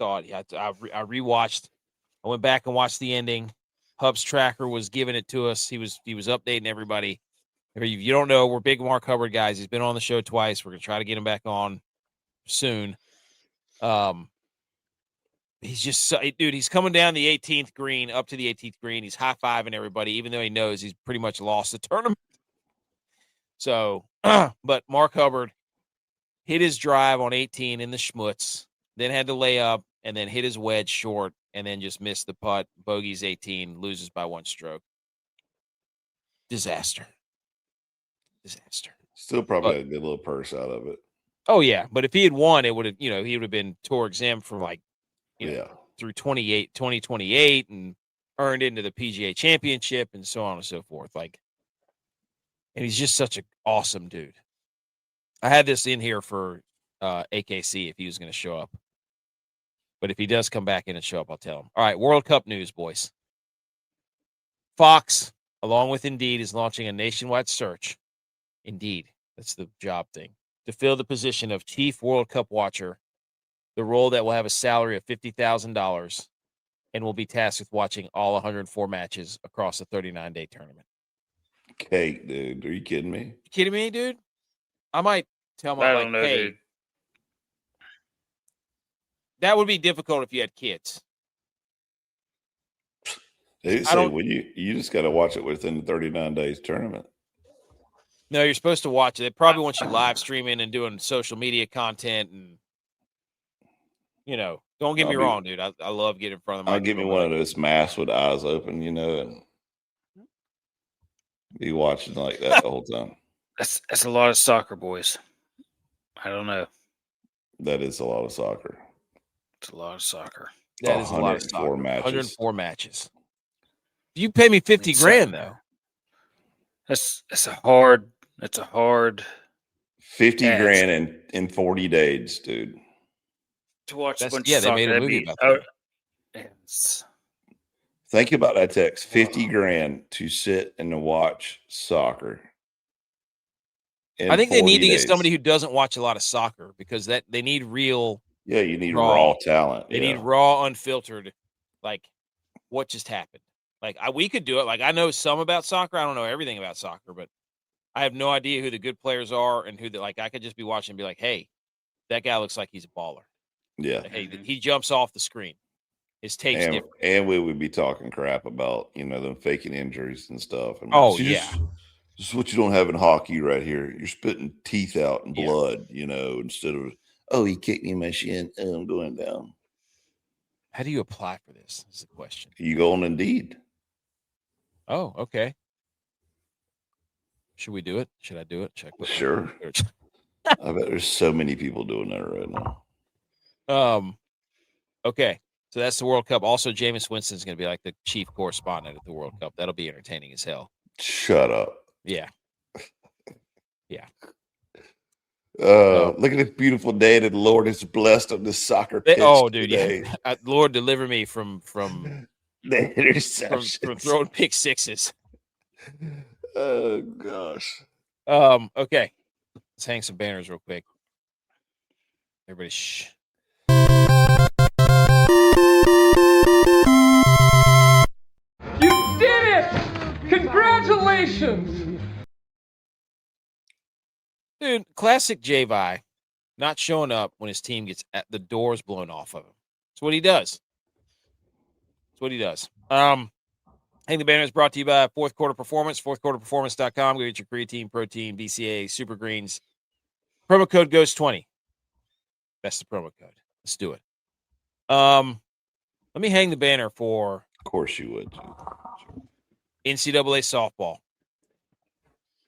rewatched. I went back and watched the ending. Hubs Tracker was giving it to us. He was updating everybody. If you don't know, we're big Mark Hubbard guys. He's been on the show twice. We're going to try to get him back on soon. He's just so, dude. He's coming down the 18th green, up to the 18th green. He's high-fiving everybody, even though he knows he's pretty much lost the tournament. So, but Mark Hubbard hit his drive on 18 in the schmutz, then had to lay up, and then hit his wedge short, and then just missed the putt. Bogeys 18, loses by 1 stroke. Disaster. Still probably had a good little purse out of it. Oh yeah, but if he had won, it would have, he would have been tour exempt for through 2028 and earned into the PGA Championship and so on and so forth. And he's just such an awesome dude. I had this in here for AKC if he was going to show up. But if he does come back in and show up, I'll tell him. All right, World Cup news, boys. Fox, along with Indeed, is launching a nationwide search. Indeed, that's the job thing. To fill the position of Chief World Cup Watcher, the role that will have a salary of $50,000 and will be tasked with watching all 104 matches across a 39-day tournament. Cake, dude. Are you kidding me? You kidding me, dude? I might tell my I don't know, hey, dude. that would be difficult if you had kids. They say when you just got to watch it within the 39 days tournament. No, you're supposed to watch it. They probably want you live streaming and doing social media content and, don't get me wrong, dude. I love getting in front of the I'll give me one of those masks with eyes open, and be watching like that the whole time. That's a lot of soccer, boys. I don't know. That is a lot of soccer. It's a lot of soccer. That is a lot of soccer. Matches. 104 matches. You pay me $50,000 though. That's a hard. That's a hard. $50,000 in 40 days, dude. To watch a bunch of soccer. They made a movie about that. Think about that text. $50,000 to sit and to watch soccer. I think they need to get somebody who doesn't watch a lot of soccer because they need real. Yeah, you need raw talent. They need raw, unfiltered, what just happened. We could do it. I know some about soccer. I don't know everything about soccer, but I have no idea who the good players are and who I could just be watching and be like, hey, that guy looks like he's a baller. Yeah. Hey, he jumps off the screen. His tape's different. And we would be talking crap about, them faking injuries and stuff. Yeah. This is what you don't have in hockey right here. You're spitting teeth out and blood, instead of, he kicked me in my shin. I'm going down. How do you apply for this? Is the question. You go on Indeed. Oh, okay. Should we do it? Should I do it? Sure. I bet there's so many people doing that right now. Okay. So that's the World Cup. Also, Jameis Winston's going to be like the chief correspondent at the World Cup. That'll be entertaining as hell. Shut up. Yeah. Yeah. Look at this beautiful day that the Lord has blessed on this soccer pitch. Dude, yeah. Lord, deliver me from the interceptions. From throwing pick sixes. Oh gosh. Okay. Let's hang some banners real quick. Everybody shh. You did it! Congratulations! Dude, classic G.U.Y. not showing up when his team gets the doors blown off of him. That's what he does. Hang the Banner is brought to you by Fourth Quarter Performance, fourthquarterperformance.com. Go get your creatine, protein, BCA, super greens. Promo code GHOST20. That's the promo code. Let's do it. Let me hang the banner for. Of course you would. NCAA softball.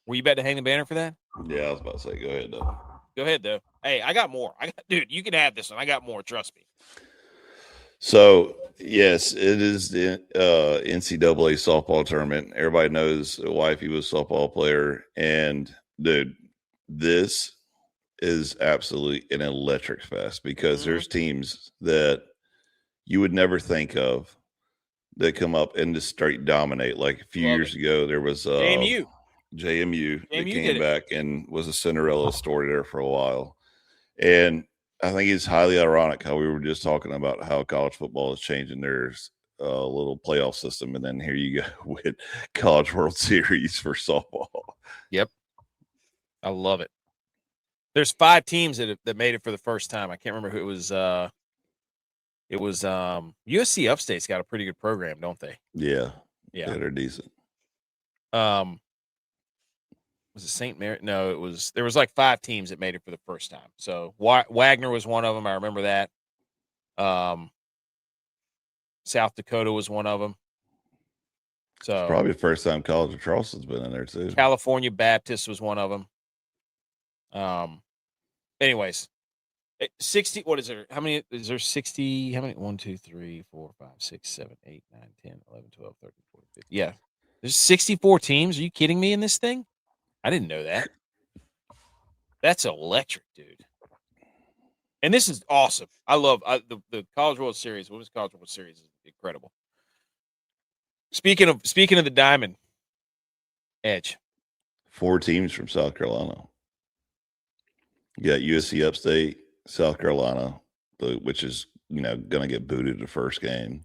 Were you about to hang the banner for that? Yeah, I was about to say, go ahead, though. Go ahead, though. Hey, I got more. Dude, you can have this one. I got more. Trust me. So, yes, it is the NCAA softball tournament. Everybody knows wifey was a softball player. And, dude, this is absolutely an electric fest because there's teams that you would never think of that come up and just straight dominate. Like a few years ago, there was JMU that came back and was a Cinderella story there for a while. And I think it's highly ironic how we were just talking about how college football is changing their little playoff system. And then here you go with College World Series for softball. Yep. I love it. There's 5 teams that made it for the first time. I can't remember who it was. It was USC Upstate's got a pretty good program, don't they? Yeah. Yeah. They're decent. Was it St. Mary? No, there was like 5 teams that made it for the first time. So Wagner was one of them. I remember that. South Dakota was one of them. So It's probably the first time College of Charleston's been in there too. California Baptist was one of them. Anyways, 60. What is there? How many is there? 60. How many? 1, 2, 3, 4, 5, 6, 7, 8, 9, 10, 11, 12, 13, 14, 15. Yeah. There's 64 teams. Are you kidding me in this thing? I didn't know that. That's electric, dude. And this is awesome. I love the College World Series. Women's College World Series is incredible. Speaking of the Diamond Edge, 4 teams from South Carolina. You got USC Upstate, South Carolina, which is going to get booted the first game,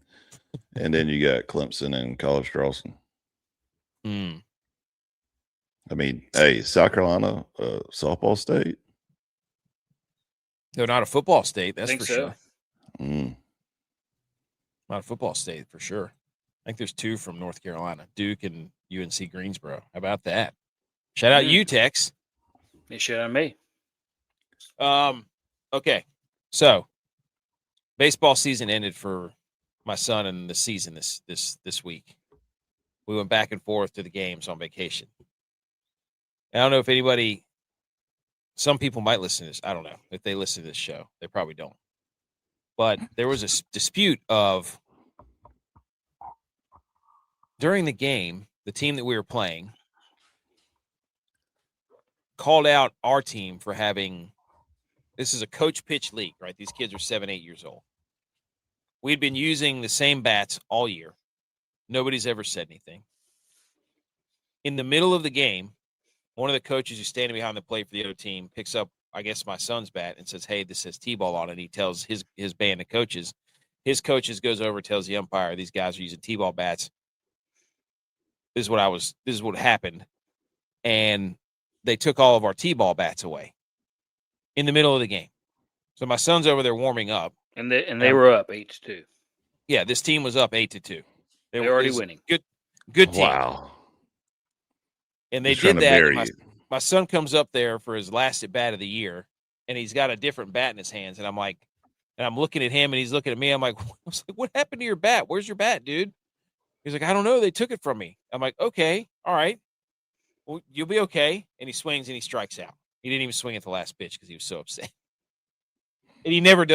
and then you got Clemson and College Charleston. I mean, hey, South Carolina, softball state. They're not a football state, that's for so. sure. Not a football state for sure. I think there's 2 from North Carolina, Duke and UNC Greensboro. How about that? Shout out UTEX. They shout out me. Okay. So baseball season ended for my son and the season this week. We went back and forth to the games on vacation. I don't know if some people might listen to this. I don't know if they listen to this show. They probably don't. But there was a dispute of during the game, the team that we were playing called out our team for having, this is a coach pitch league, right? These kids are 7, 8 years old. We'd been using the same bats all year. Nobody's ever said anything. In the middle of the game, one of the coaches who's standing behind the plate for the other team picks up, I guess, my son's bat and says, "Hey, this says T-ball on it." He tells his band of coaches. His coaches goes over and tells the umpire, "These guys are using T-ball bats. This is what happened." And they took all of our T-ball bats away in the middle of the game. So my son's over there warming up. And they were up 8-2. Yeah, this team was up 8-2. They're already winning. Good team. Wow. And they did that. My son comes up there for his last at bat of the year, and he's got a different bat in his hands. And I'm looking at him, and he's looking at me. I was like, "What happened to your bat? Where's your bat, dude?" He's like, "I don't know. They took it from me." I'm like, "Okay, all right. Well, you'll be okay." And he swings and he strikes out. He didn't even swing at the last pitch because he was so upset. And he never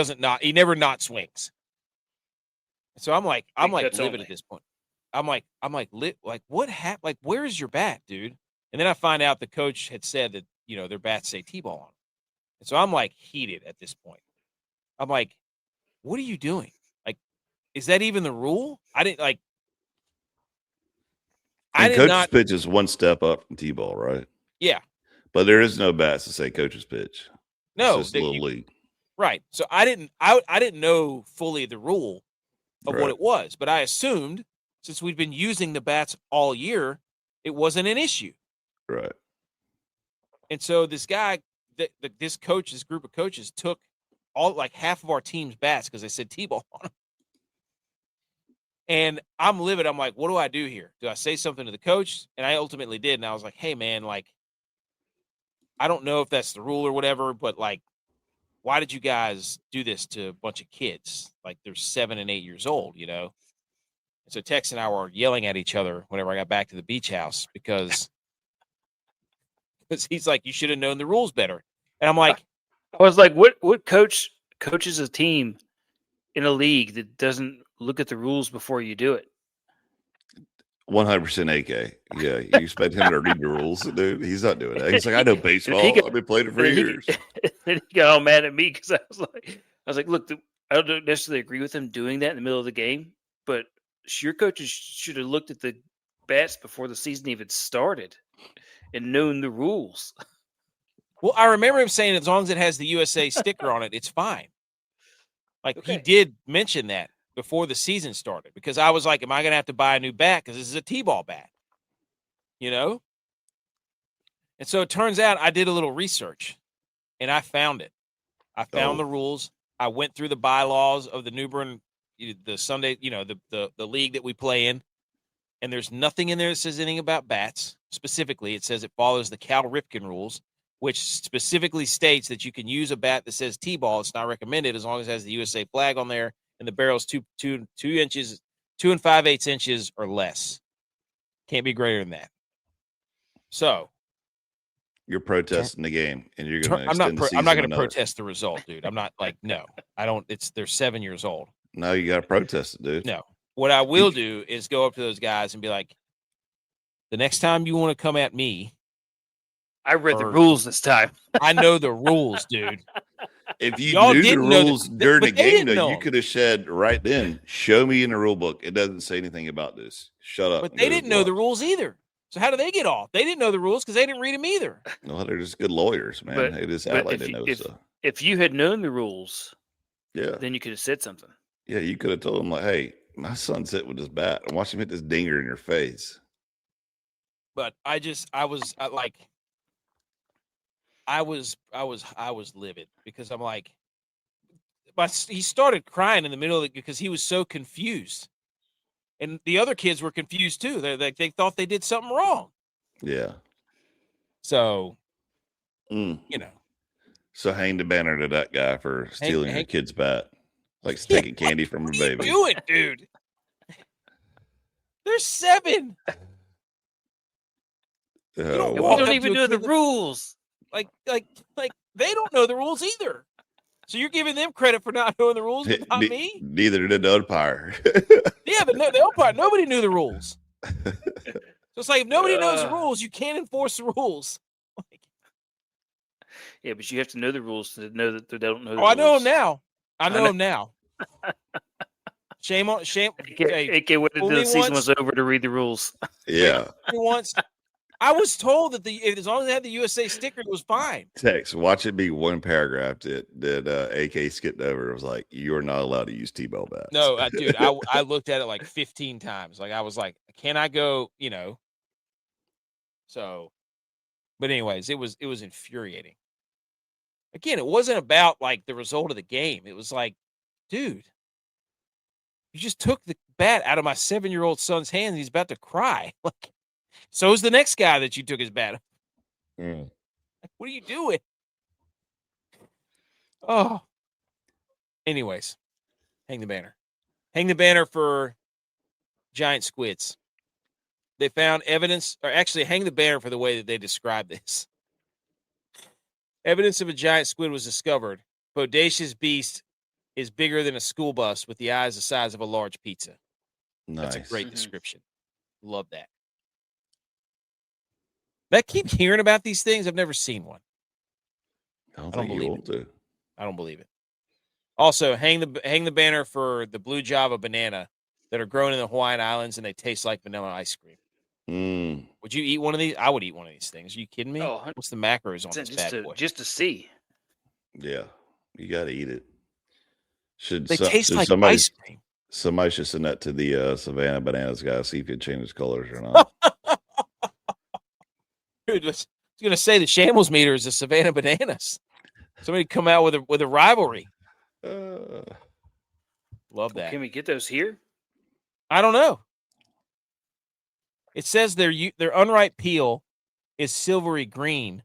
not swings. So I'm like livid at this point. I'm like, what happened? Like, where is your bat, dude? And then I find out the coach had said that, their bats say T-ball on them. And so I'm like heated at this point. I'm like, what are you doing? Like, is that even the rule? Coach's pitch is one step up from T-ball, right? Yeah. But there is no bats to say coach's pitch. No. It's just little league. Right. So I didn't know fully the rule of what it was, but I assumed since we'd been using the bats all year, it wasn't an issue. Right. And so this guy, this group of coaches took half of our team's bats because they said T-ball on them. And I'm livid. I'm like, what do I do here? Do I say something to the coach? And I ultimately did. And I was like, hey, man, I don't know if that's the rule or whatever, but why did you guys do this to a bunch of kids? They're 7 and 8 years old, And so Tex and I were yelling at each other whenever I got back to the beach house because he's like, you should have known the rules better. And I'm like, I was like, what coaches a team in a league that doesn't look at the rules before you do it? 100% AK. Yeah, you expect him to read the rules, dude. He's not doing that. He's like, I know baseball. I've been playing it for years. Then he got all mad at me because I was like, look, I don't necessarily agree with him doing that in the middle of the game, but your coaches should have looked at the bats before the season even started and known the rules. Well, I remember him saying as long as it has the USA sticker on it, it's fine. He did mention that before the season started because I was like, am I going to have to buy a new bat because this is a T-ball bat? And so it turns out I did a little research and I found it. I found the rules. I went through the bylaws of the New Bern, the Sunday, the league that we play in, and there's nothing in there that says anything about bats. Specifically, it says it follows the Cal Ripken rules, which specifically states that you can use a bat that says T-ball. It's not recommended as long as it has the USA flag on there and the barrel's 2 inches, 2 5/8 inches or less. Can't be greater than that. So you're protesting the game, and you're going to I'm not extend the season. I'm not going to protest the result, dude. I'm not like, no, I don't. They're 7 years old. No, you got to protest it, dude. No, what I will do is go up to those guys and be like, the next time you want to come at me, I read the rules this time. I know the rules, dude. If you Y'all knew the didn't know rules during the game, though, you them. could have said right then, show me in the rule book. It doesn't say anything about this. Shut up. But they didn't know the rules either. So how do they get off? They didn't know the rules because they didn't read them either. Well, they're just good lawyers, man. They just act like they know stuff. If you had known the rules, yeah, then you could have said something. Yeah, you could have told them, like, hey, my son's hit with his bat. And watch him hit this dinger in your face. But I was livid because I'm like, but he started crying in the middle of it because he was so confused. And the other kids were confused too. They thought they did something wrong. Yeah. So, So hang the banner to that guy for stealing your kid's bat. Like taking candy from a baby. Do it, dude. They're 7. We don't even know the rules. Like they don't know the rules either. So you're giving them credit for not knowing the rules, but not me? Neither did the umpire. Yeah, but the umpire, nobody knew the rules. So it's like, if nobody knows the rules, you can't enforce the rules. Yeah, but you have to know the rules to know that they don't know the rules. I know them now. I know them now. Shame. It can't wait until the season was over to read the rules. Yeah. Once I was told that as long as they had the USA sticker, it was fine. Text, watch it be one paragraph that AK skipped over. It was like, you are not allowed to use T-ball bats. No, dude, I looked at it like 15 times. Like, I was like, can I go, So, but anyways, it was infuriating. Again, it wasn't about like the result of the game. It was like, dude, you just took the bat out of my 7-year-old son's hands. And he's about to cry. Like, so is the next guy that you took his bat. Like, what are you doing? Oh. Anyways, hang the banner. Hang the banner for giant squids. They found evidence, or actually hang the banner for the way that they describe this. Evidence of a giant squid was discovered. Bodacious beast is bigger than a school bus with the eyes the size of a large pizza. Nice. That's a great description. Love that. I keep hearing about these things. I've never seen one. I don't believe it. I don't believe it. Also, hang the banner for the blue Java banana that are grown in the Hawaiian Islands and they taste like vanilla ice cream. Would you eat one of these? I would eat one of these things. Are you kidding me? Oh, what's the macros on this bad boy? Just to see. Yeah, you got to eat it. They taste like ice cream. Somebody should send that to the Savannah Bananas guy, see if it changes colors or not. Dude, I was going to say the Shambles Meter is the Savannah Bananas. Somebody come out with a rivalry. Love that. Can we get those here? I don't know. It says their unripe peel is silvery green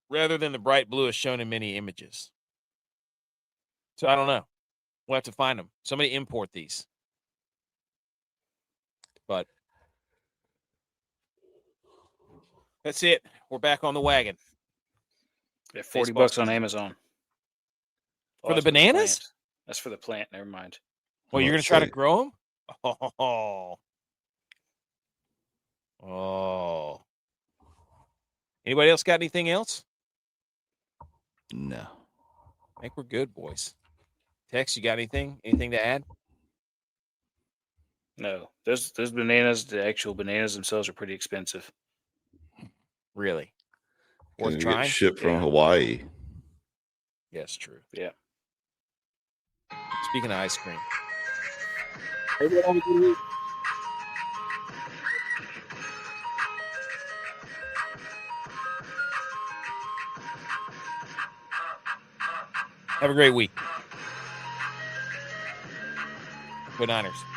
rather than the bright blue as shown in many images. So I don't know. We'll have to find them. Somebody import these. But that's it. We're back on the wagon. Yeah, $40 on Amazon. For the bananas? That's for the plant. Never mind. Well, you're going to try to grow them? Oh. Anybody else got anything else? No. I think we're good, boys. Tex, you got anything? Anything to add? No. Those bananas, the actual bananas themselves are pretty expensive. Really? Worth trying? Shipped from Hawaii. Yes, true. Yeah. Speaking of ice cream. Have a great week. Go Niners.